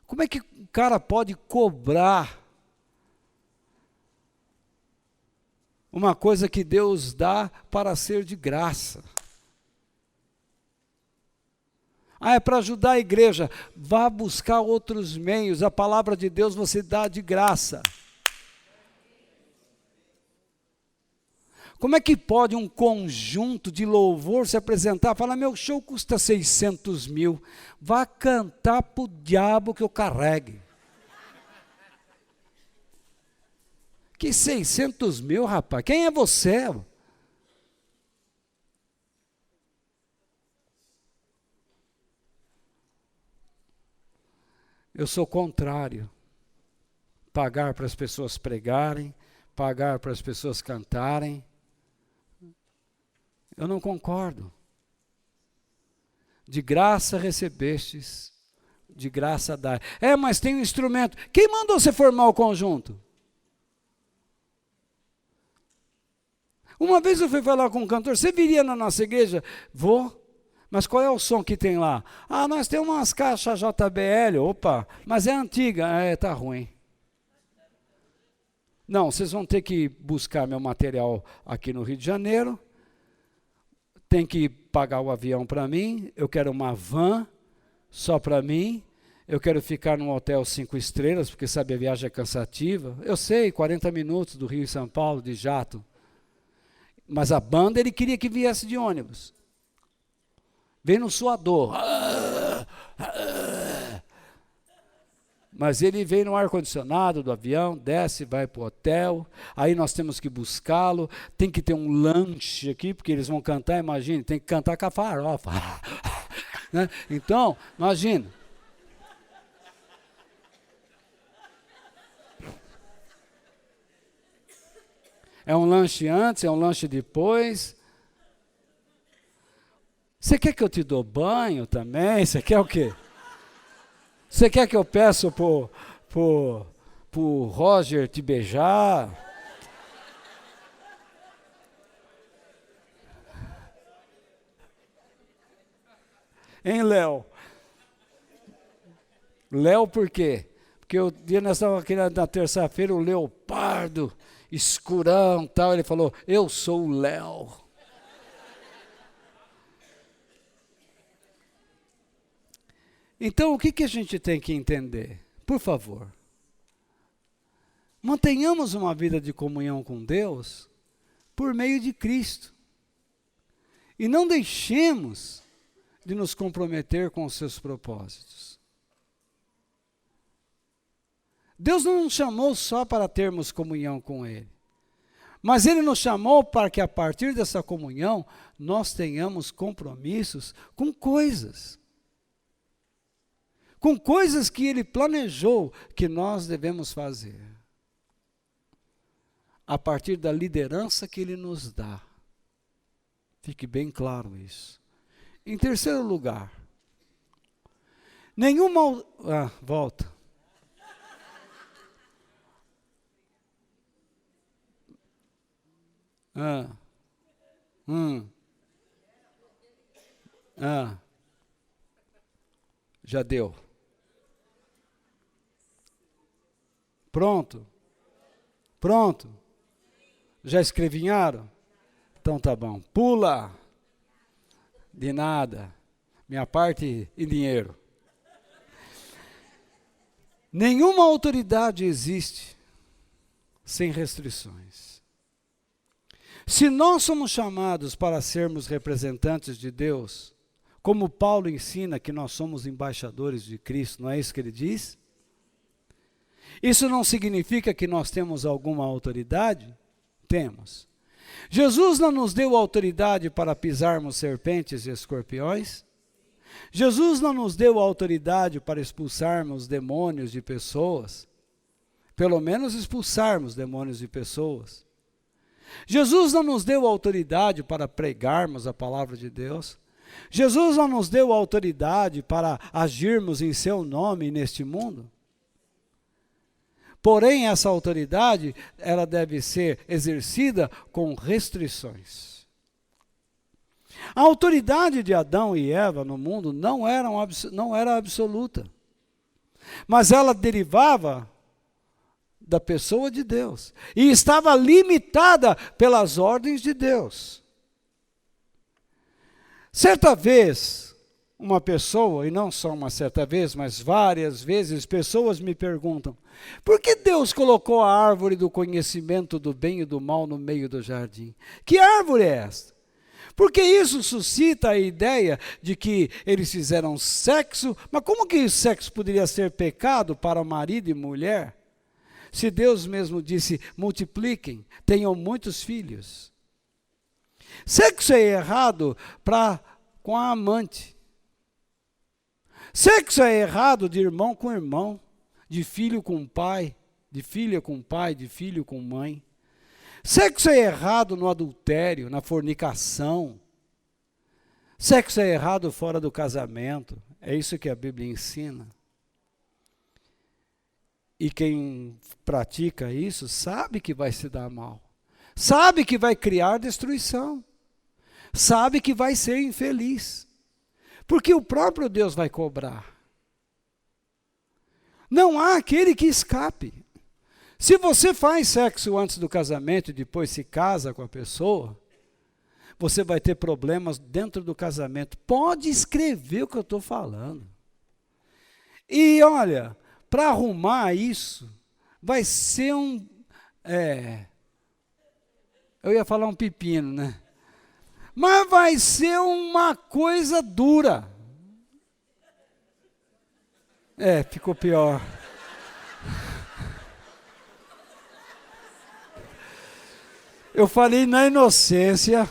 Como é que o cara pode cobrar uma coisa que Deus dá para ser de graça? É para ajudar a igreja. Vá buscar outros meios. A palavra de Deus você dá de graça. Como é que pode um conjunto de louvor se apresentar? Fala, meu show custa 600 mil. Vá cantar para o diabo que eu carregue. Que 600 mil, rapaz? Quem é você? Eu sou contrário. Pagar para as pessoas pregarem, pagar para as pessoas cantarem. Eu não concordo. De graça recebestes, de graça dai. Mas tem um instrumento. Quem mandou você formar o conjunto? Uma vez eu fui falar com um cantor, você viria na nossa igreja? Vou. Mas qual é o som que tem lá? Nós temos umas caixas JBL, opa, mas é antiga, tá ruim. Não, vocês vão ter que buscar meu material aqui no Rio de Janeiro, tem que pagar o avião para mim, eu quero uma van só para mim, eu quero ficar num hotel 5 estrelas, porque sabe, a viagem é cansativa. Eu sei, 40 minutos do Rio e São Paulo, de jato. Mas a banda, ele queria que viesse de ônibus. Vem no suador. Mas ele vem no ar-condicionado do avião, desce, vai para o hotel, aí nós temos que buscá-lo, tem que ter um lanche aqui, porque eles vão cantar, imagine, tem que cantar com a farofa. Né? Então, imagina. É um lanche antes, é um lanche depois. Você quer que eu te dou banho também? Você quer o quê? Você quer que eu peço pro Roger te beijar? Hein, Léo? Léo por quê? Porque o dia nós estávamos aqui na terça-feira, o leopardo, escurão tal, ele falou, eu sou o Léo. Então, o que a gente tem que entender? Por favor, mantenhamos uma vida de comunhão com Deus por meio de Cristo. E não deixemos de nos comprometer com os seus propósitos. Deus não nos chamou só para termos comunhão com Ele, mas Ele nos chamou para que a partir dessa comunhão nós tenhamos compromissos com coisas. Com coisas que Ele planejou que nós devemos fazer. A partir da liderança que Ele nos dá. Fique bem claro isso. Em terceiro lugar, nenhuma... volta. Já deu. Pronto? Pronto? Já escrevinharam? Então tá bom. Pula. De nada. Minha parte em dinheiro. Nenhuma autoridade existe sem restrições. Se nós somos chamados para sermos representantes de Deus, como Paulo ensina que nós somos embaixadores de Cristo, não é isso que ele diz? Isso não significa que nós temos alguma autoridade? Temos. Jesus não nos deu autoridade para pisarmos serpentes e escorpiões? Jesus não nos deu autoridade para expulsarmos demônios de pessoas? Pelo menos expulsarmos demônios de pessoas. Jesus não nos deu autoridade para pregarmos a palavra de Deus? Jesus não nos deu autoridade para agirmos em seu nome neste mundo? Porém, essa autoridade, ela deve ser exercida com restrições. A autoridade de Adão e Eva no mundo não era absoluta, mas ela derivava da pessoa de Deus e estava limitada pelas ordens de Deus. Certa vez, uma pessoa, e não só uma certa vez, mas várias vezes, pessoas me perguntam: por que Deus colocou a árvore do conhecimento do bem e do mal no meio do jardim? Que árvore é esta? Porque isso suscita a ideia de que eles fizeram sexo, mas como que o sexo poderia ser pecado para marido e mulher? Se Deus mesmo disse: multipliquem, tenham muitos filhos. Sexo é errado com a amante. Sexo é errado de irmão com irmão, de filho com pai, de filha com pai, de filho com mãe. Sexo é errado no adultério, na fornicação. Sexo é errado fora do casamento. É isso que a Bíblia ensina. E quem pratica isso sabe que vai se dar mal. Sabe que vai criar destruição. Sabe que vai ser infeliz. Porque o próprio Deus vai cobrar. Não há aquele que escape. Se você faz sexo antes do casamento e depois se casa com a pessoa, você vai ter problemas dentro do casamento. Pode escrever o que eu estou falando. E olha, para arrumar isso, vai ser eu ia falar um pepino, né? Mas vai ser uma coisa dura. Ficou pior. Eu falei na inocência.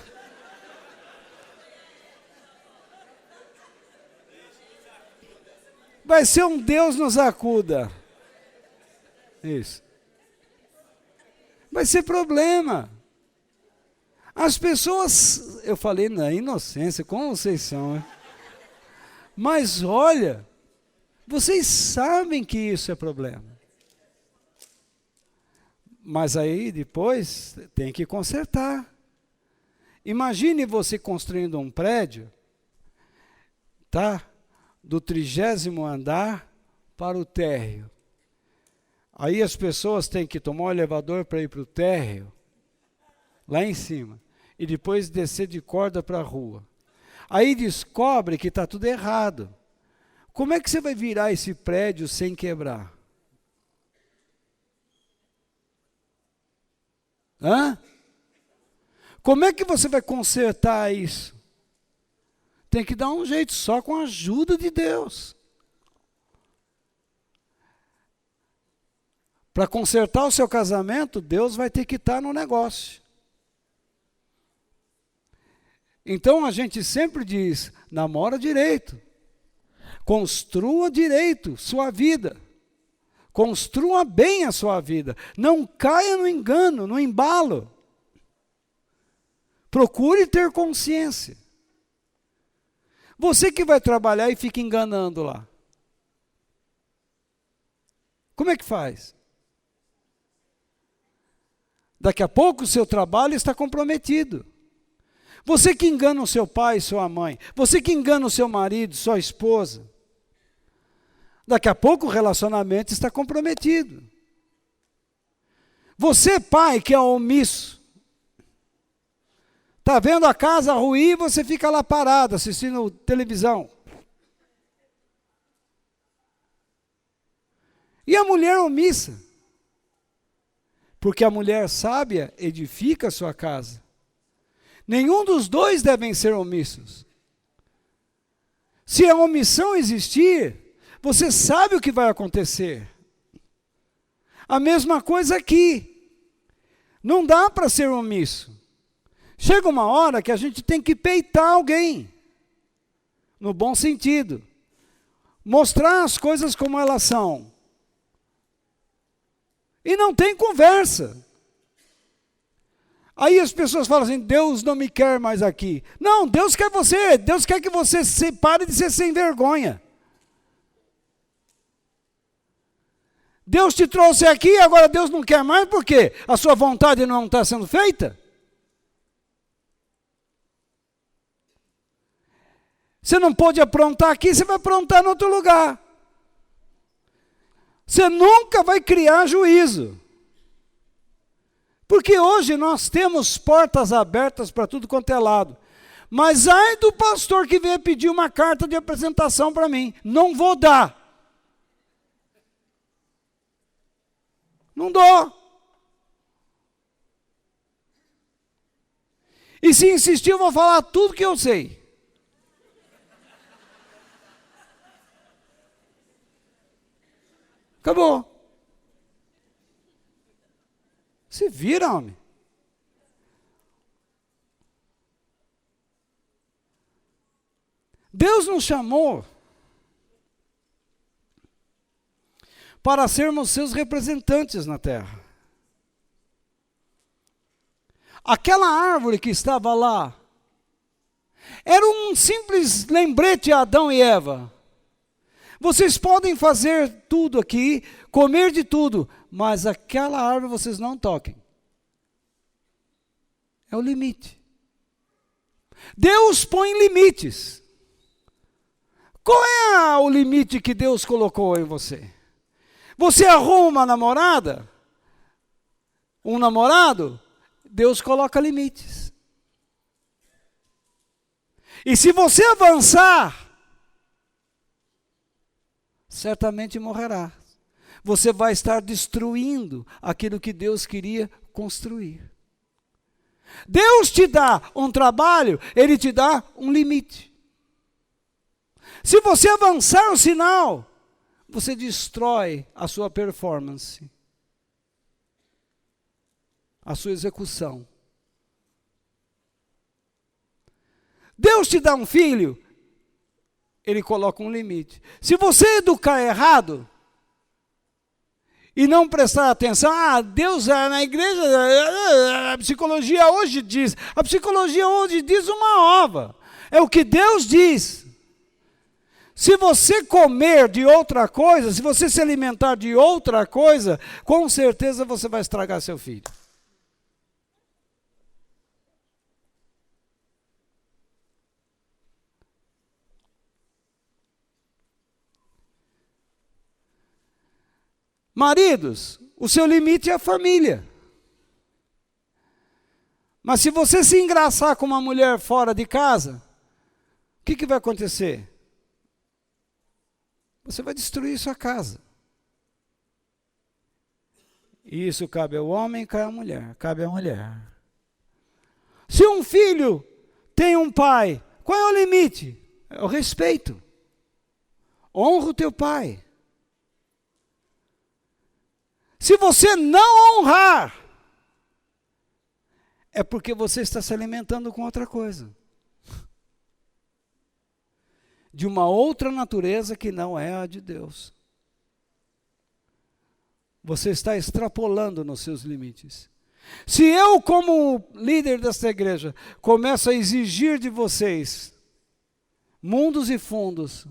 Vai ser um Deus nos acuda. Isso. Vai ser problema. As pessoas, eu falei na inocência, como vocês são, né? Mas olha, vocês sabem que isso é problema. Mas aí depois tem que consertar. Imagine você construindo um prédio, tá? Do 30º andar para o térreo. Aí as pessoas têm que tomar o elevador para ir para o térreo, lá em cima, e depois descer de corda para a rua. Aí descobre que está tudo errado. Como é que você vai virar esse prédio sem quebrar? Como é que você vai consertar isso? Tem que dar um jeito, só com a ajuda de Deus. Para consertar o seu casamento, Deus vai ter que estar no negócio. Então a gente sempre diz: namora direito, construa direito sua vida, construa bem a sua vida, não caia no engano, no embalo. Procure ter consciência. Você que vai trabalhar e fica enganando lá, como é que faz? Daqui a pouco o seu trabalho está comprometido. Você que engana o seu pai e sua mãe, você que engana o seu marido, sua esposa, Daqui a pouco o relacionamento está comprometido. Você, pai, que é omisso, está vendo a casa ruir e você fica lá parado assistindo televisão. E a mulher omissa? Porque a mulher sábia edifica a sua casa. Nenhum dos dois devem ser omissos. Se a omissão existir, você sabe o que vai acontecer. A mesma coisa aqui. Não dá para ser omisso. Chega uma hora que a gente tem que peitar alguém. No bom sentido. Mostrar as coisas como elas são. E não tem conversa. Aí as pessoas falam assim, Deus não me quer mais aqui. Não, Deus quer você. Deus quer que você pare de ser sem vergonha. Deus te trouxe aqui, agora Deus não quer mais, por quê? A sua vontade não está sendo feita? Você não pode aprontar aqui, você vai aprontar em outro lugar. Você nunca vai criar juízo. Porque hoje nós temos portas abertas para tudo quanto é lado. Mas ai do pastor que veio pedir uma carta de apresentação para mim. Não vou dar. Não dou. E se insistir, eu vou falar tudo que eu sei. Acabou. Se vira, homem. Deus nos chamou para sermos seus representantes na terra. Aquela árvore que estava lá era um simples lembrete a Adão e Eva. Vocês podem fazer tudo aqui, comer de tudo, mas aquela árvore vocês não toquem. É o limite. Deus põe limites. Qual é o limite que Deus colocou em você? Você arruma uma namorada, um namorado, Deus coloca limites. E se você avançar, certamente morrerá. Você vai estar destruindo aquilo que Deus queria construir. Deus te dá um trabalho, Ele te dá um limite. Se você avançar o sinal, você destrói a sua performance, a sua execução. Deus te dá um filho, Ele coloca um limite. Se você educar errado e não prestar atenção, Deus na igreja, a psicologia hoje diz uma ova. É o que Deus diz. Se você comer de outra coisa, se você se alimentar de outra coisa, com certeza você vai estragar seu filho. Maridos, o seu limite é a família. Mas se você se engraçar com uma mulher fora de casa, o que vai acontecer? Você vai destruir sua casa. E isso cabe ao homem, cabe à mulher. Se um filho tem um pai, qual é o limite? É o respeito. Honra o teu pai. Se você não honrar, é porque você está se alimentando com outra coisa. De uma outra natureza que não é a de Deus. Você está extrapolando nos seus limites. Se eu, como líder desta igreja, começo a exigir de vocês mundos e fundos,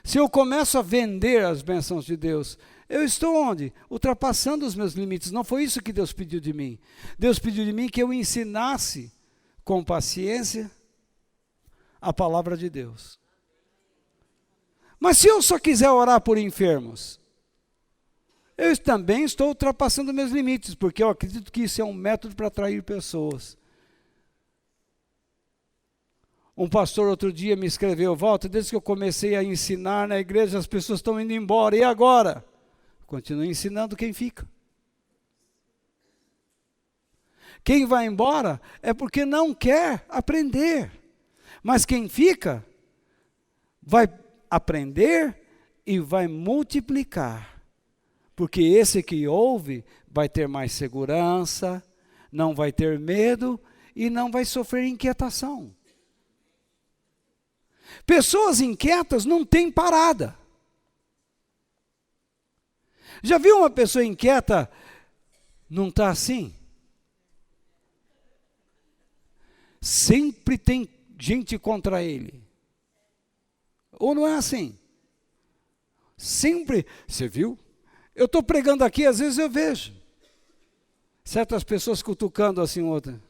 se eu começo a vender as bênçãos de Deus, eu estou onde? Ultrapassando os meus limites. Não foi isso que Deus pediu de mim. Deus pediu de mim que eu ensinasse com paciência a palavra de Deus. Mas se eu só quiser orar por enfermos, eu também estou ultrapassando meus limites, porque eu acredito que isso é um método para atrair pessoas. Um pastor outro dia me escreveu: Walter, desde que eu comecei a ensinar na igreja, as pessoas estão indo embora, e agora? Continuo ensinando quem fica. Quem vai embora é porque não quer aprender, mas quem fica vai aprender e vai multiplicar, porque esse que ouve vai ter mais segurança, não vai ter medo e não vai sofrer inquietação. Pessoas inquietas não têm parada. Já viu uma pessoa inquieta não está assim? Sempre tem gente contra ele. Ou não é assim? Sempre, você viu? Eu estou pregando aqui, às vezes eu vejo certas pessoas cutucando assim outra.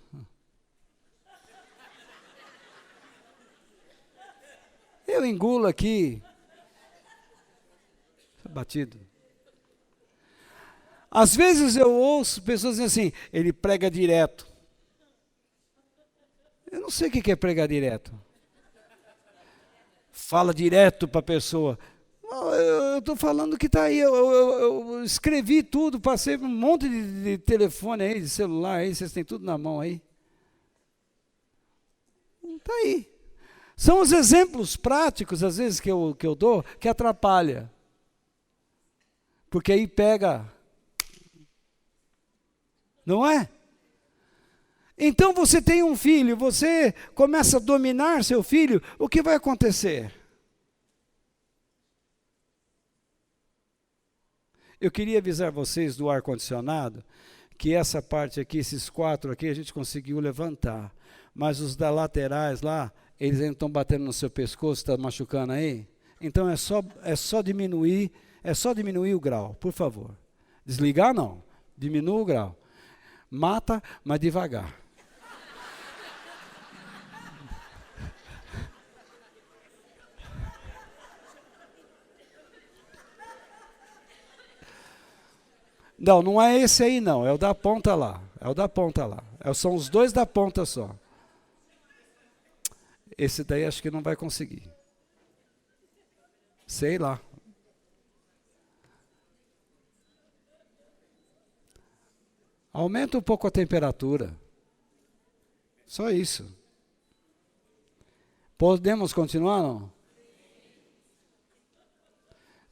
Eu engulo aqui. Batido. Às vezes eu ouço pessoas dizendo assim, ele prega direto. Eu não sei o que é pregar direto. Fala direto para a pessoa. Eu estou falando que está aí, eu escrevi tudo, passei um monte de telefone aí, de celular aí, vocês têm tudo na mão aí. Está aí. São os exemplos práticos, às vezes, que eu dou, que atrapalha. Porque aí pega. Não é? Então você tem um filho, você começa a dominar seu filho, o que vai acontecer? Eu queria avisar vocês do ar-condicionado, que essa parte aqui, esses 4 aqui, a gente conseguiu levantar. Mas os da laterais lá, eles ainda estão batendo no seu pescoço, está machucando aí? Então é só diminuir o grau, por favor. Desligar não, diminua o grau. Mata, mas devagar. Não, não é esse aí não, é o da ponta lá. É o da ponta lá. São os 2 da ponta só. Esse daí acho que não vai conseguir. Sei lá. Aumenta um pouco a temperatura. Só isso. Podemos continuar, não?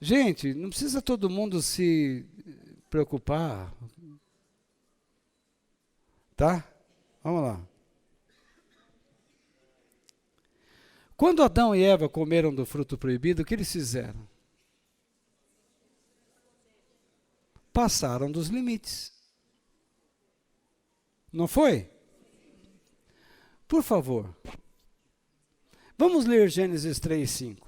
Gente, não precisa todo mundo se preocupar. Tá? Vamos lá. Quando Adão e Eva comeram do fruto proibido, o que eles fizeram? Passaram dos limites. Não foi? Por favor. Vamos ler Gênesis 3:5.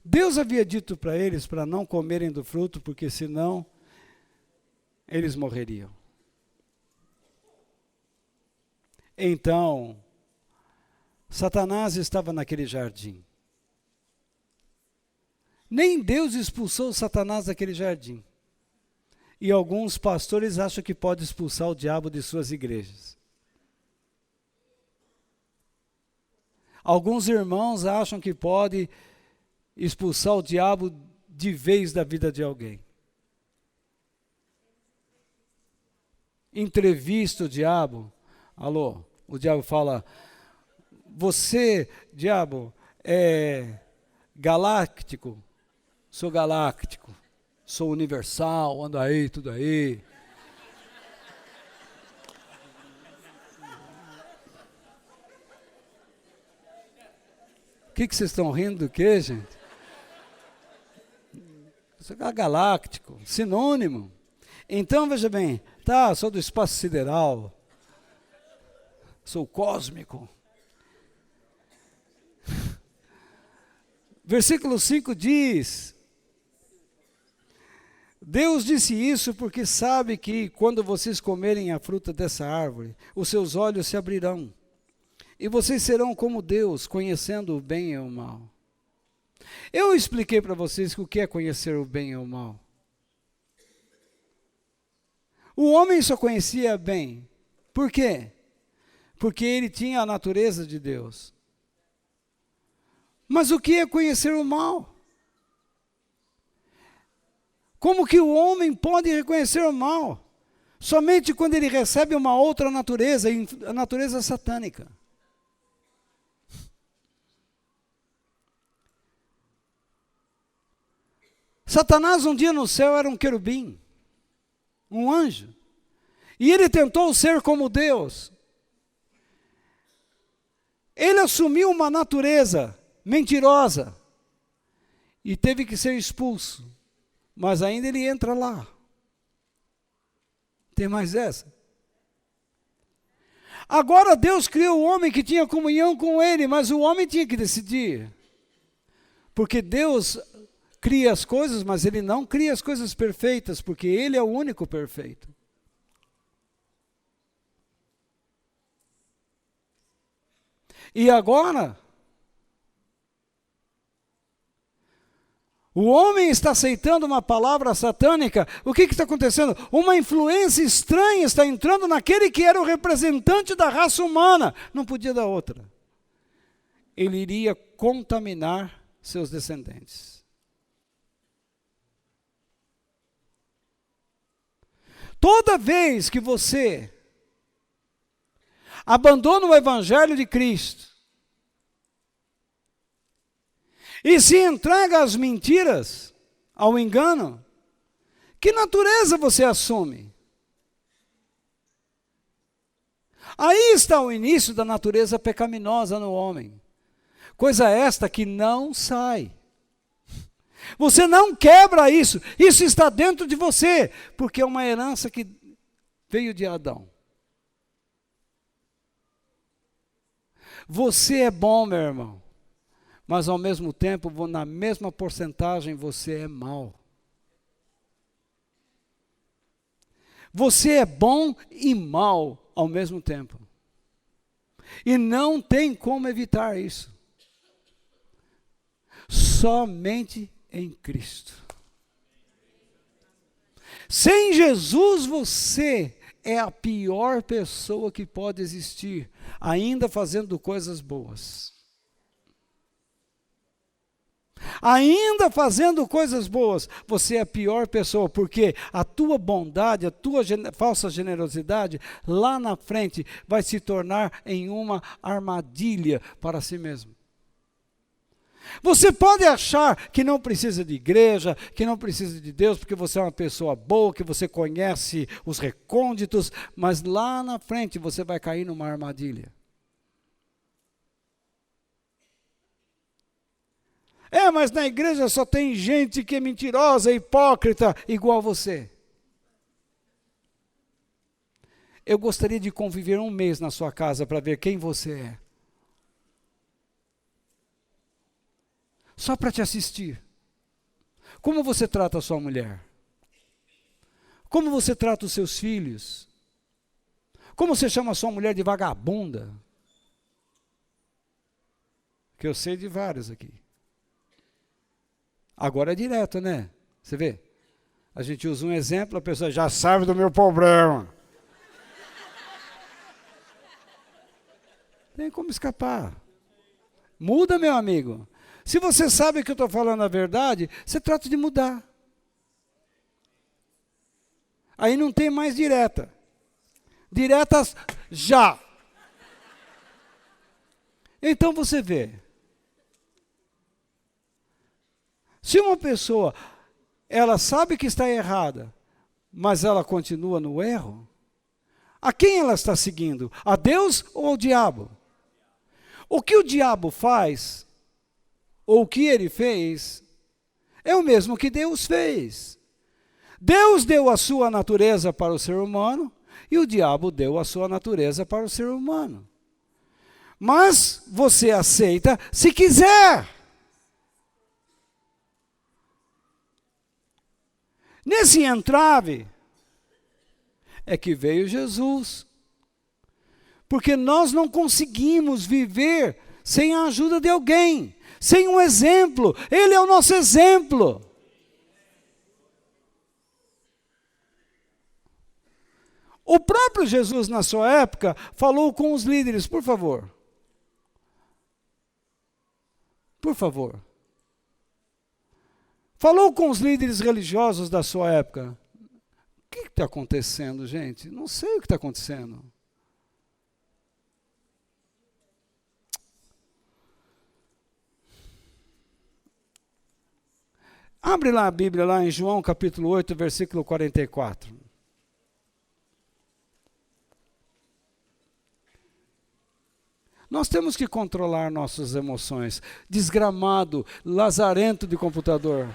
Deus havia dito para eles para não comerem do fruto, porque senão eles morreriam. Então, Satanás estava naquele jardim. Nem Deus expulsou Satanás daquele jardim. E alguns pastores acham que pode expulsar o diabo de suas igrejas. Alguns irmãos acham que pode expulsar o diabo de vez da vida de alguém. Entrevista o diabo. Alô, o diabo fala, você, diabo, é galáctico? Sou galáctico, sou universal, ando aí, tudo aí. O que vocês estão rindo do quê, gente? Sou galáctico, sinônimo. Então, veja bem, tá, sou do espaço sideral, sou cósmico. Versículo 5 diz, Deus disse isso porque sabe que quando vocês comerem a fruta dessa árvore, os seus olhos se abrirão. E vocês serão como Deus, conhecendo o bem e o mal. Eu expliquei para vocês o que é conhecer o bem e o mal. O homem só conhecia bem. Por quê? Porque ele tinha a natureza de Deus. Mas o que é conhecer o mal? Como que o homem pode reconhecer o mal? Somente quando ele recebe uma outra natureza, a natureza satânica. Satanás um dia no céu era um querubim, um anjo. E ele tentou ser como Deus. Ele assumiu uma natureza mentirosa e teve que ser expulso. Mas ainda ele entra lá. Tem mais essa? Agora Deus criou o homem que tinha comunhão com ele, mas o homem tinha que decidir. Porque Deus cria as coisas, mas ele não cria as coisas perfeitas, porque ele é o único perfeito. E agora, o homem está aceitando uma palavra satânica. O que está acontecendo? Uma influência estranha está entrando naquele que era o representante da raça humana. Não podia dar outra. Ele iria contaminar seus descendentes. Toda vez que você abandona o Evangelho de Cristo e se entrega às mentiras, ao engano, que natureza você assume? Aí está o início da natureza pecaminosa no homem. Coisa esta que não sai. Você não quebra isso. Isso está dentro de você, porque é uma herança que veio de Adão. Você é bom, meu irmão, mas ao mesmo tempo, na mesma porcentagem, você é mau. Você é bom e mau ao mesmo tempo. E não tem como evitar isso. Somente em Cristo. Sem Jesus, você é a pior pessoa que pode existir, ainda fazendo coisas boas. Ainda fazendo coisas boas, você é a pior pessoa, porque a tua bondade, a tua falsa generosidade, lá na frente, vai se tornar em uma armadilha para si mesmo. Você pode achar que não precisa de igreja, que não precisa de Deus, porque você é uma pessoa boa, que você conhece os recônditos, mas lá na frente você vai cair numa armadilha. Mas na igreja só tem gente que é mentirosa, hipócrita, igual você. Eu gostaria de conviver um mês na sua casa para ver quem você é. Só para te assistir. Como você trata a sua mulher? Como você trata os seus filhos? Como você chama a sua mulher de vagabunda? Que eu sei de vários aqui. Agora é direto, né? Você vê? A gente usa um exemplo, a pessoa já sabe do meu problema. Tem como escapar. Muda, meu amigo. Se você sabe que eu estou falando a verdade, você trata de mudar. Aí não tem mais direta. Diretas já. Então você vê. Se uma pessoa, ela sabe que está errada, mas ela continua no erro, a quem ela está seguindo? A Deus ou ao diabo? O que o diabo faz, ou o que ele fez, é o mesmo que Deus fez. Deus deu a sua natureza para o ser humano, e o diabo deu a sua natureza para o ser humano. Mas você aceita se quiser. Nesse entrave é que veio Jesus. Porque nós não conseguimos viver sem a ajuda de alguém, sem um exemplo. Ele é o nosso exemplo. O próprio Jesus, na sua época, falou com os líderes, por favor. Por favor. Falou com os líderes religiosos da sua época. O que está acontecendo, gente? Não sei o que está acontecendo. Abre lá a Bíblia, lá em João capítulo 8, versículo 44. Nós temos que controlar nossas emoções. Desgramado, lazarento de computador.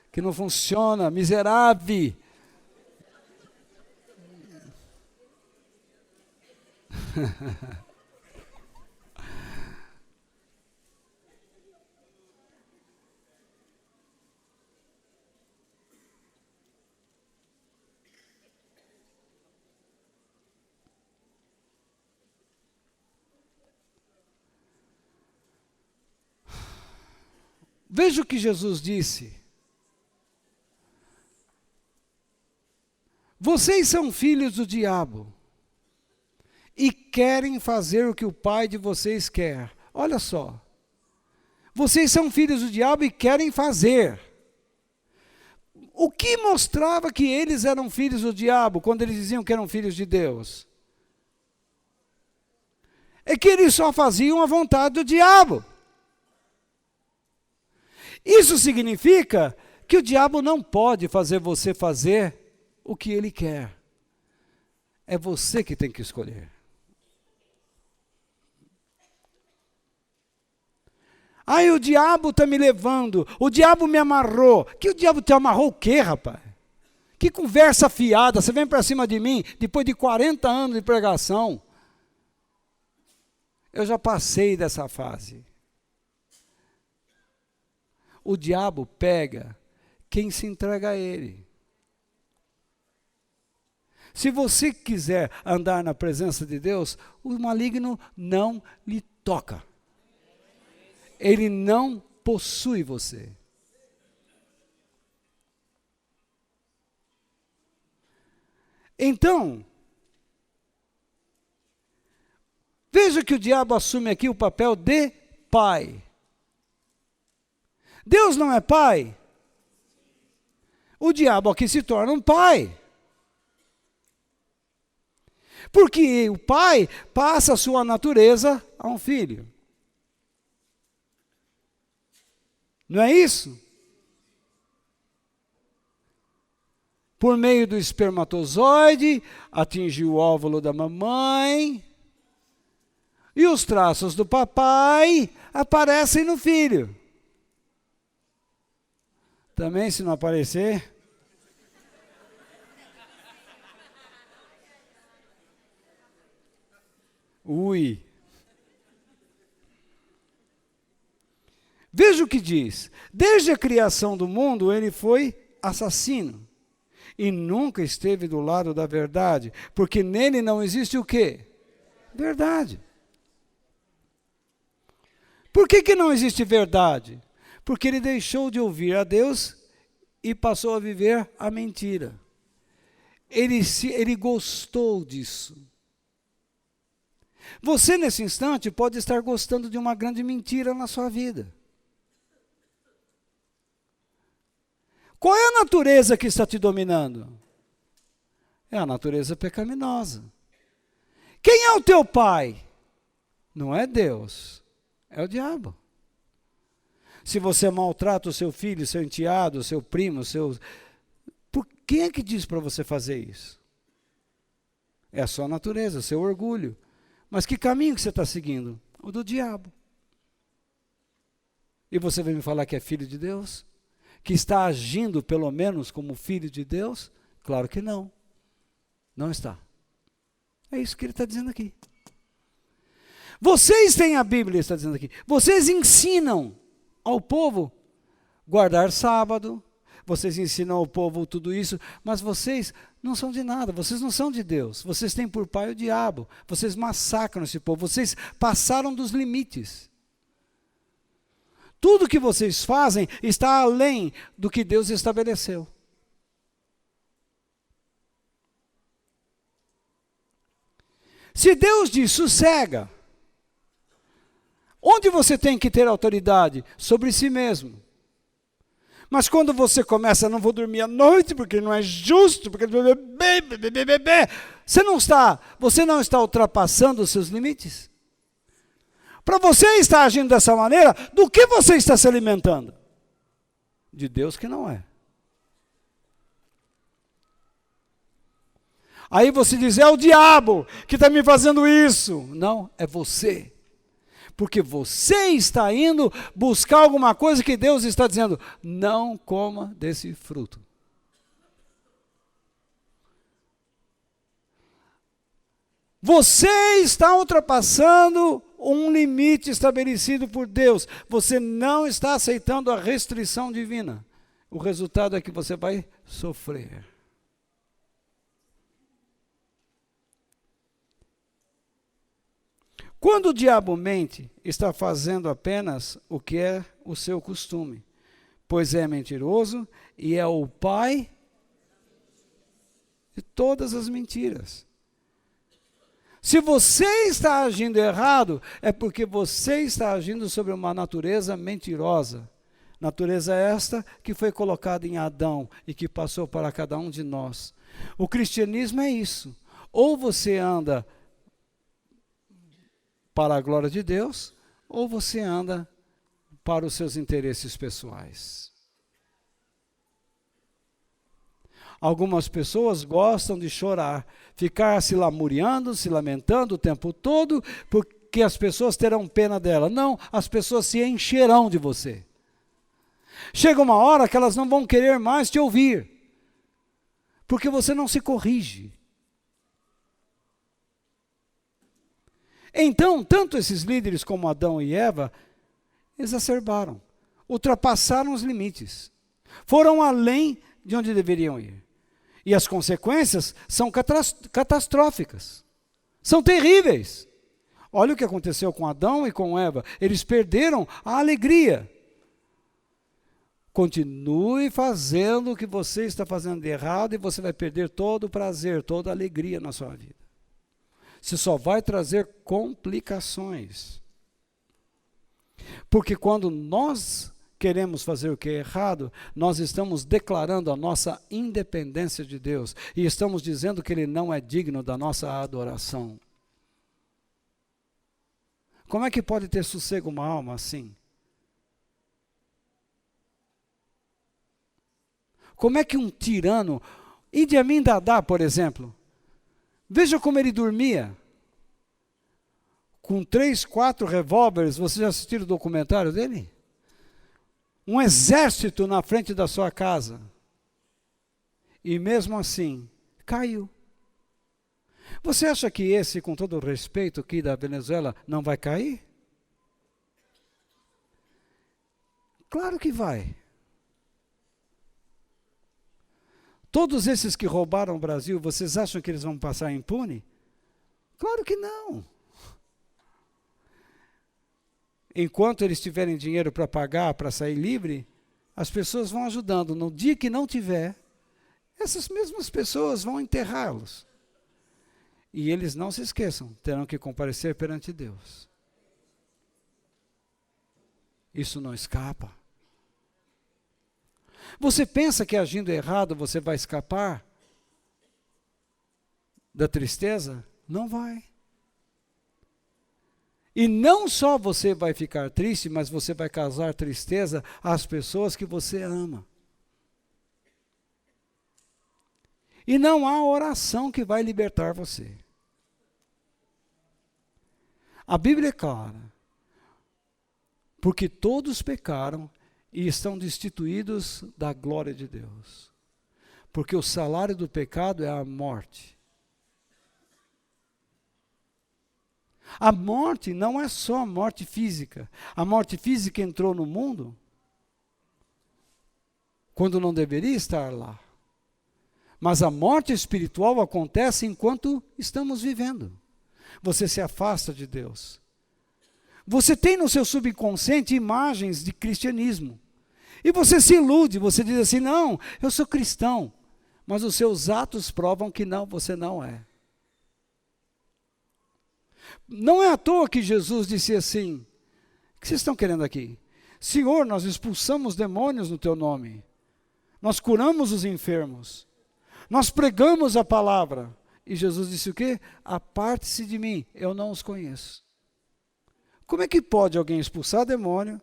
Que não funciona, miserável. Veja o que Jesus disse. Vocês são filhos do diabo e querem fazer o que o pai de vocês quer. Olha só. Vocês são filhos do diabo e querem fazer. O que mostrava que eles eram filhos do diabo quando eles diziam que eram filhos de Deus? É que eles só faziam a vontade do diabo. Isso significa que o diabo não pode fazer você fazer o que ele quer. É você que tem que escolher. Aí o diabo está me levando, o diabo me amarrou. Que o diabo te amarrou o quê, rapaz? Que conversa fiada, você vem para cima de mim, depois de 40 anos de pregação. Eu já passei dessa fase. O diabo pega quem se entrega a ele. Se você quiser andar na presença de Deus, o maligno não lhe toca. Ele não possui você. Então, veja que o diabo assume aqui o papel de pai. Deus não é pai? O diabo aqui se torna um pai. Porque o pai passa a sua natureza a um filho. Não é isso? Por meio do espermatozoide, atinge o óvulo da mamãe, e os traços do papai aparecem no filho. Também, se não aparecer... Ui. Veja o que diz. Desde a criação do mundo, ele foi assassino. E nunca esteve do lado da verdade. Porque nele não existe o quê? Verdade. Por que não existe verdade? Porque ele deixou de ouvir a Deus e passou a viver a mentira. Ele gostou disso. Você, nesse instante, pode estar gostando de uma grande mentira na sua vida. Qual é a natureza que está te dominando? É a natureza pecaminosa. Quem é o teu pai? Não é Deus, é o diabo. Se você maltrata o seu filho, seu enteado, seu primo, por quem é que diz para você fazer isso? É a sua natureza, o seu orgulho. Mas que caminho que você está seguindo? O do diabo. E você vem me falar que é filho de Deus? Que está agindo pelo menos como filho de Deus? Claro que não. Não está. É isso que ele está dizendo aqui. Vocês têm a Bíblia, está dizendo aqui. Vocês ensinam ao povo guardar sábado. Vocês ensinam ao povo tudo isso. Mas vocês não são de nada. Vocês não são de Deus. Vocês têm por pai o diabo. Vocês massacram esse povo. Vocês passaram dos limites. Tudo que vocês fazem está além do que Deus estabeleceu. Se Deus diz sossega, onde você tem que ter autoridade? Sobre si mesmo. Mas quando você começa, não vou dormir à noite, porque não é justo, porque você não está ultrapassando os seus limites? Para você estar agindo dessa maneira, do que você está se alimentando? De Deus que não é. Aí você diz, é o diabo que está me fazendo isso. Não, é você. Porque você está indo buscar alguma coisa que Deus está dizendo, não coma desse fruto. Você está ultrapassando um limite estabelecido por Deus. Você não está aceitando a restrição divina. O resultado é que você vai sofrer. Quando o diabo mente, está fazendo apenas o que é o seu costume, pois é mentiroso e é o pai de todas as mentiras. Se você está agindo errado, é porque você está agindo sobre uma natureza mentirosa. Natureza esta que foi colocada em Adão e que passou para cada um de nós. O cristianismo é isso. Ou você anda para a glória de Deus, ou você anda para os seus interesses pessoais. Algumas pessoas gostam de chorar, ficar se lamuriando, se lamentando o tempo todo, porque as pessoas terão pena dela. Não, as pessoas se encherão de você. Chega uma hora que elas não vão querer mais te ouvir, porque você não se corrige. Então, tanto esses líderes como Adão e Eva exacerbaram, ultrapassaram os limites, foram além de onde deveriam ir. E as consequências são catastróficas, são terríveis. Olha o que aconteceu com Adão e com Eva, eles perderam a alegria. Continue fazendo o que você está fazendo de errado e você vai perder todo o prazer, toda a alegria na sua vida. Você só vai trazer complicações. Porque quando nós queremos fazer o que é errado, nós estamos declarando a nossa independência de Deus e estamos dizendo que Ele não é digno da nossa adoração. Como é que pode ter sossego uma alma assim? Como é que um tirano, Idi Amin Dada, por exemplo, veja como ele dormia, com 3, 4 revólveres. Vocês já assistiram o documentário dele? Um exército na frente da sua casa. E mesmo assim, caiu. Você acha que esse, com todo o respeito aqui da Venezuela, não vai cair? Claro que vai. Todos esses que roubaram o Brasil, vocês acham que eles vão passar impune? Claro que não. Enquanto eles tiverem dinheiro para pagar, para sair livre, as pessoas vão ajudando. No dia que não tiver, essas mesmas pessoas vão enterrá-los. E eles não se esqueçam, terão que comparecer perante Deus. Isso não escapa. Você pensa que agindo errado você vai escapar da tristeza? Não vai. E não só você vai ficar triste, mas você vai causar tristeza às pessoas que você ama. E não há oração que vai libertar você. A Bíblia é clara. Porque todos pecaram e estão destituídos da glória de Deus. Porque o salário do pecado é a morte. A morte não é só a morte física. A morte física entrou no mundo quando não deveria estar lá. Mas a morte espiritual acontece enquanto estamos vivendo. Você se afasta de Deus. Você tem no seu subconsciente imagens de cristianismo. E você se ilude, você diz assim, não, eu sou cristão. Mas os seus atos provam que não, você não é. Não é à toa que Jesus disse assim, o que vocês estão querendo aqui? Senhor, nós expulsamos demônios no teu nome. Nós curamos os enfermos. Nós pregamos a palavra. E Jesus disse o quê? Aparte-se de mim, eu não os conheço. Como é que pode alguém expulsar demônio,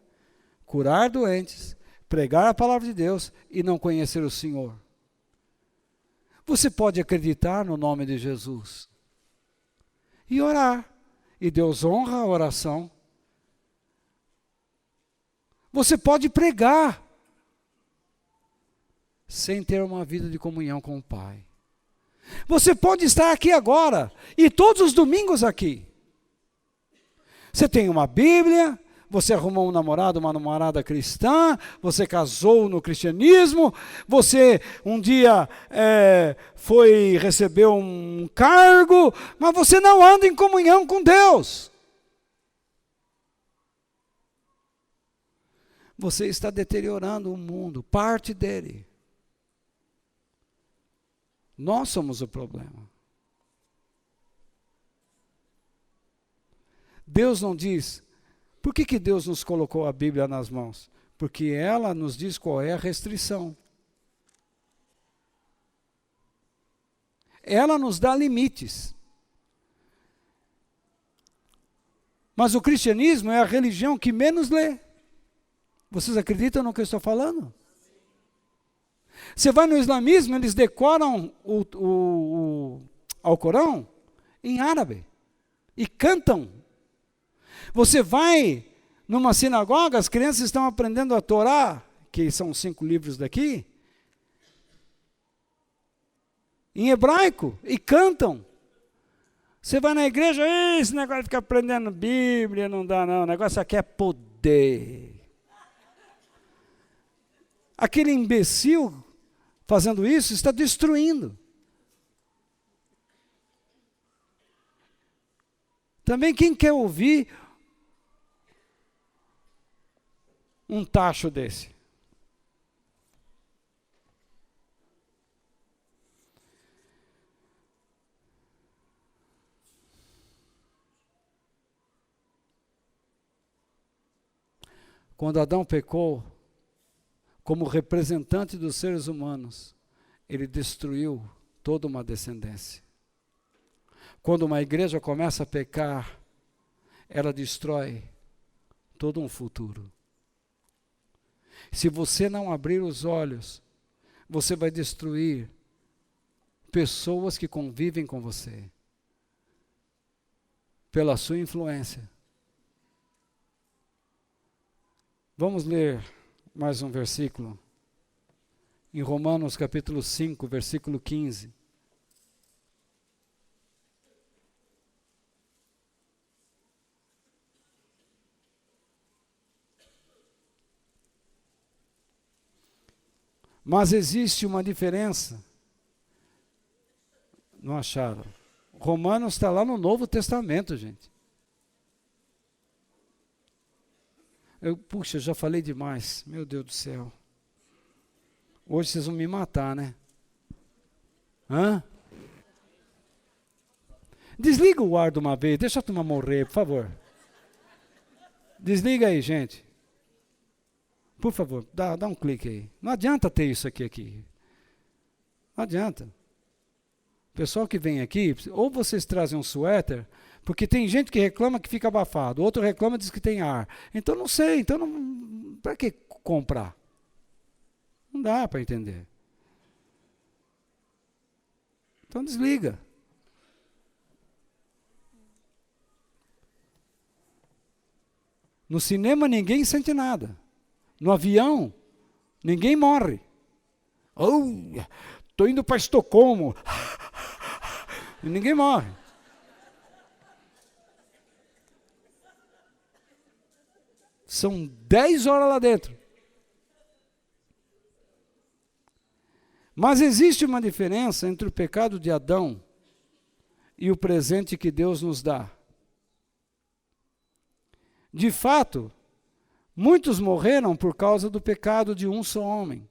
curar doentes, pregar a palavra de Deus e não conhecer o Senhor? Você pode acreditar no nome de Jesus e orar. E Deus honra a oração. Você pode pregar sem ter uma vida de comunhão com o Pai. Você pode estar aqui agora e todos os domingos aqui. Você tem uma Bíblia, você arrumou um namorado, uma namorada cristã, você casou no cristianismo, você um dia recebeu um cargo, mas você não anda em comunhão com Deus. Você está deteriorando o mundo, parte dele. Nós somos o problema. Deus não diz, por que Deus nos colocou a Bíblia nas mãos? Porque ela nos diz qual é a restrição. Ela nos dá limites. Mas o cristianismo é a religião que menos lê. Vocês acreditam no que eu estou falando? Você vai no islamismo, eles decoram o Alcorão em árabe e cantam. Você vai numa sinagoga, as crianças estão aprendendo a Torá, que são 5 livros daqui, em hebraico, e cantam. Você vai na igreja, esse negócio de ficar aprendendo Bíblia, não dá não, o negócio aqui é poder. Aquele imbecil fazendo isso está destruindo. Também quem quer ouvir um tacho desse? Quando Adão pecou, como representante dos seres humanos, ele destruiu toda uma descendência. Quando uma igreja começa a pecar, ela destrói todo um futuro. Se você não abrir os olhos, você vai destruir pessoas que convivem com você, pela sua influência. Vamos ler mais um versículo, em Romanos capítulo 5, versículo 15. Mas existe uma diferença. Não acharam? Romanos está lá no Novo Testamento, gente. Puxa, eu já falei demais. Meu Deus do céu. Hoje vocês vão me matar, né? Hã? Desliga o ar de uma vez. Deixa a turma morrer, por favor. Desliga aí, gente. Por favor, dá um clique aí. Não adianta ter isso aqui. Não adianta. O pessoal que vem aqui, ou vocês trazem um suéter, porque tem gente que reclama que fica abafado, outro reclama e diz que tem ar. Então não sei, para que comprar? Não dá para entender. Então desliga. No cinema ninguém sente nada. No avião, ninguém morre. Estou indo para Estocolmo. Ninguém morre. São 10 horas lá dentro. Mas existe uma diferença entre o pecado de Adão e o presente que Deus nos dá. De fato, muitos morreram por causa do pecado de um só homem.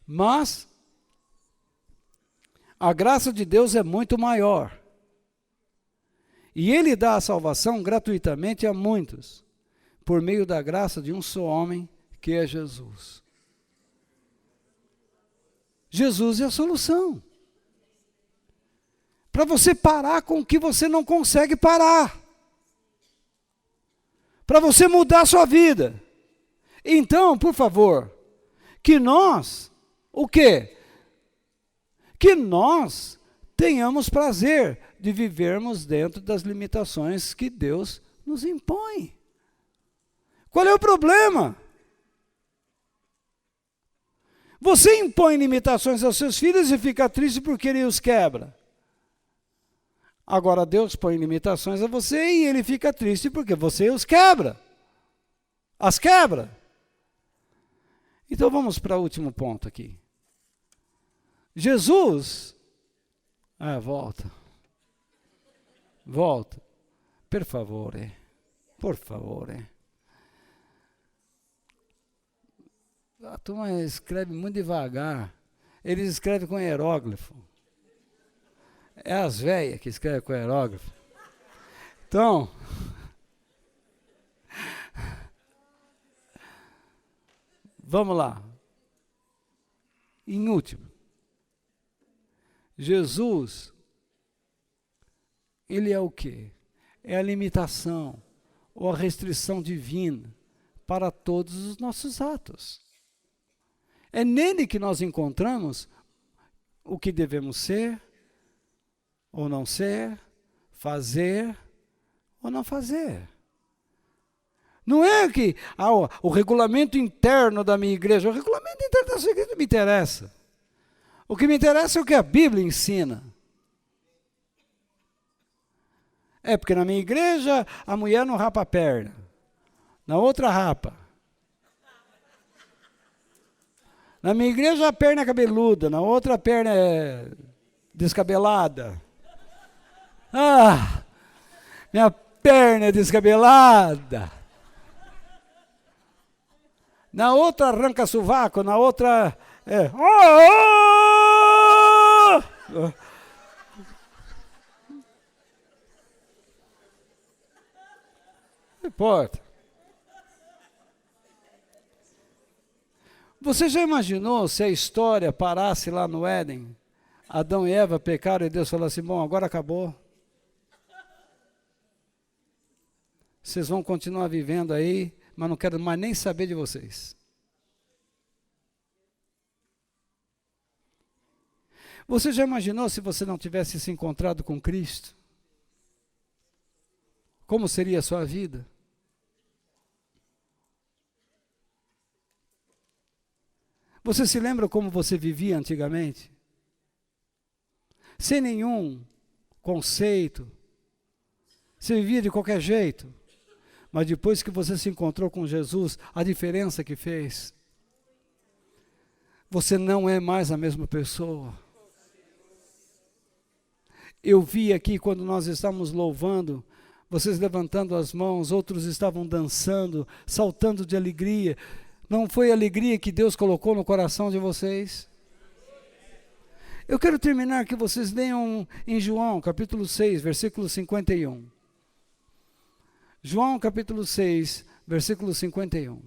Mas a graça de Deus é muito maior. E Ele dá a salvação gratuitamente a muitos, por meio da graça de um só homem, que é Jesus. Jesus é a solução. Para você parar com o que você não consegue parar. Para você mudar a sua vida. Então, por favor, que nós, o quê? Que nós tenhamos prazer de vivermos dentro das limitações que Deus nos impõe. Qual é o problema? Você impõe limitações aos seus filhos e fica triste porque ele os quebra. Agora Deus põe limitações a você e ele fica triste porque você os quebra. As quebra. Então vamos para o último ponto aqui. Jesus... volta. Volta. Per favore. Por favore. A turma escreve muito devagar. Eles escrevem com hieróglifo. É as velhas que escrevem com hieróglifo. Então, vamos lá. Em último, Jesus, ele é o quê? É a limitação ou a restrição divina para todos os nossos atos. É nele que nós encontramos o que devemos ser ou não ser, fazer ou não fazer. Não é que o regulamento interno da minha igreja, o regulamento interno da sua igreja não me interessa. O que me interessa é o que a Bíblia ensina. É porque na minha igreja a mulher não rapa a perna, na outra rapa. Na minha igreja a perna é cabeluda, na outra a perna é descabelada. Minha perna é descabelada. Na outra arranca sovaco, na outra é... Não importa. Você já imaginou se a história parasse lá no Éden? Adão e Eva pecaram e Deus falou assim, bom, agora acabou. Vocês vão continuar vivendo aí, mas não quero mais nem saber de vocês. Você já imaginou se você não tivesse se encontrado com Cristo? Como seria a sua vida? Você se lembra como você vivia antigamente? Sem nenhum conceito. Você vivia de qualquer jeito. Mas depois que você se encontrou com Jesus, a diferença que fez. Você não é mais a mesma pessoa. Eu vi aqui quando nós estávamos louvando, vocês levantando as mãos, outros estavam dançando, saltando de alegria. Não foi a alegria que Deus colocou no coração de vocês? Eu quero terminar que vocês leiam em João, capítulo 6, versículo 51. João, capítulo 6, versículo 51.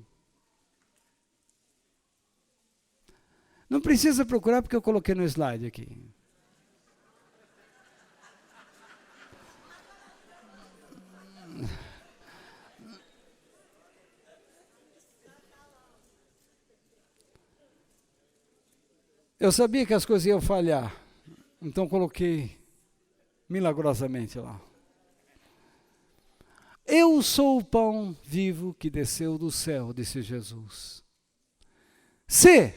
Não precisa procurar porque eu coloquei no slide aqui. Eu sabia que as coisas iam falhar, então coloquei milagrosamente lá. Eu sou o pão vivo que desceu do céu, disse Jesus. Você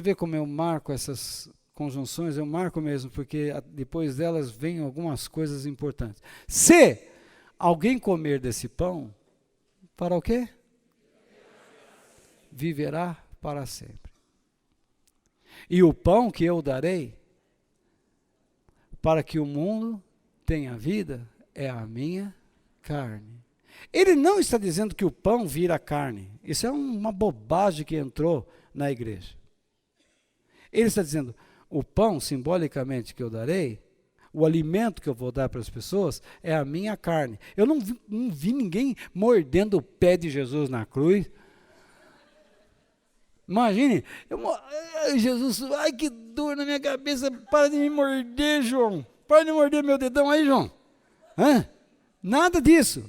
vê como eu marco essas conjunções? Eu marco mesmo, porque depois delas vêm algumas coisas importantes. Se alguém comer desse pão, para o quê? Viverá para sempre. E o pão que eu darei, para que o mundo tenha vida, é a minha carne. Ele não está dizendo que o pão vira carne. Isso é uma bobagem que entrou na igreja. Ele está dizendo, o pão, simbolicamente, que eu darei, o alimento que eu vou dar para as pessoas, é a minha carne. Eu não vi ninguém mordendo o pé de Jesus na cruz. Imagine, Jesus, ai que dor na minha cabeça, para de me morder, João. Para de morder meu dedão aí, João. Hã? Nada disso.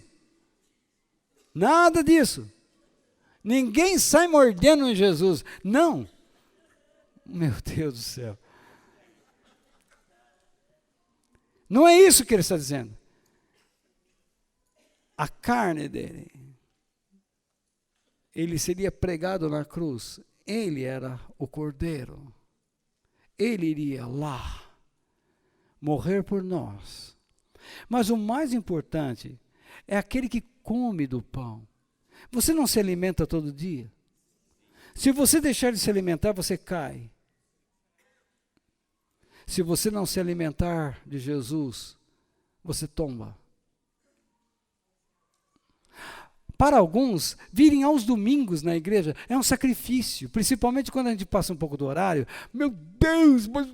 Nada disso. Ninguém sai mordendo em Jesus. Não. Meu Deus do céu. Não é isso que ele está dizendo. A carne dele, ele seria pregado na cruz. Ele era o cordeiro. Ele iria lá morrer por nós. Mas o mais importante é aquele que come do pão. Você não se alimenta todo dia? Se você deixar de se alimentar, você cai. Se você não se alimentar de Jesus, você tomba. Para alguns, virem aos domingos na igreja é um sacrifício, principalmente quando a gente passa um pouco do horário. Meu Deus, mas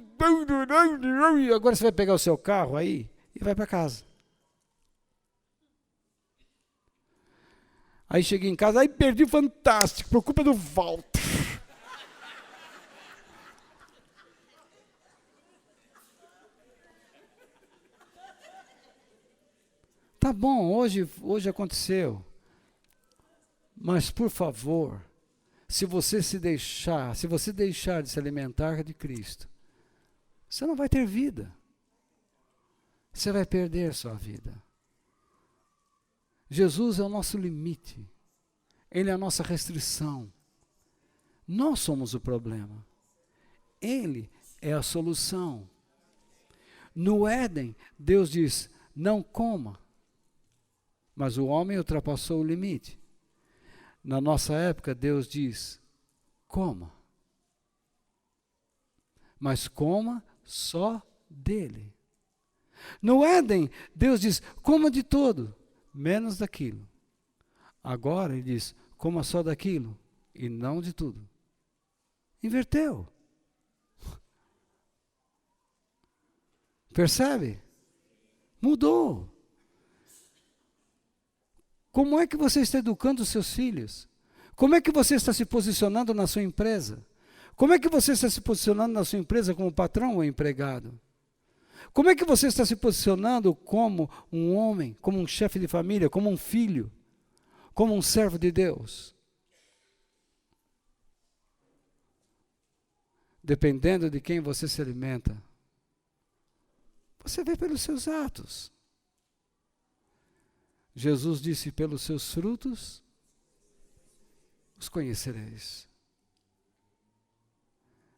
agora você vai pegar o seu carro aí e vai para casa. Aí cheguei em casa, aí perdi o Fantástico, por culpa do Walter. Tá bom, hoje aconteceu. Mas, por favor, se você deixar de se alimentar de Cristo, você não vai ter vida. Você vai perder sua vida. Jesus é o nosso limite. Ele é a nossa restrição. Nós somos o problema. Ele é a solução. No Éden, Deus diz, não coma. Mas o homem ultrapassou o limite. Na nossa época, Deus diz, coma. Mas coma só dele. No Éden, Deus diz, coma de todo, menos daquilo. Agora ele diz, coma só daquilo e não de tudo. Inverteu. Percebe? Mudou. Como é que você está educando os seus filhos? Como é que você está se posicionando na sua empresa? Como é que você está se posicionando na sua empresa como patrão ou empregado? Como é que você está se posicionando como um homem, como um chefe de família, como um filho, como um servo de Deus? Dependendo de quem você se alimenta, você vê pelos seus atos. Jesus disse, pelos seus frutos os conhecereis.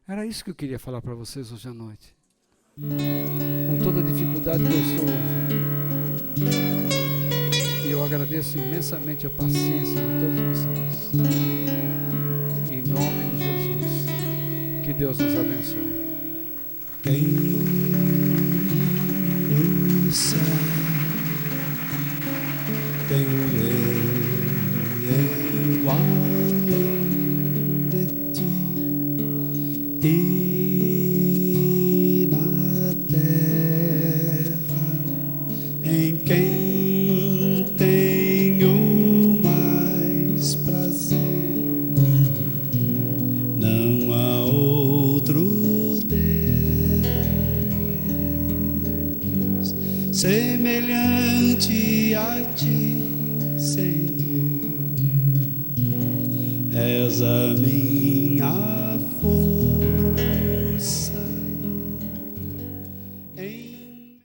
Era isso que eu queria falar para vocês hoje à noite. Com toda a dificuldade que eu estou hoje. E eu agradeço imensamente a paciência de todos vocês. Em nome de Jesus. Que Deus nos abençoe. Quem no céu tenho eu além de ti e na terra em quem tenho mais prazer. Não há outro Deus semelhante a ti, Senhor. És a minha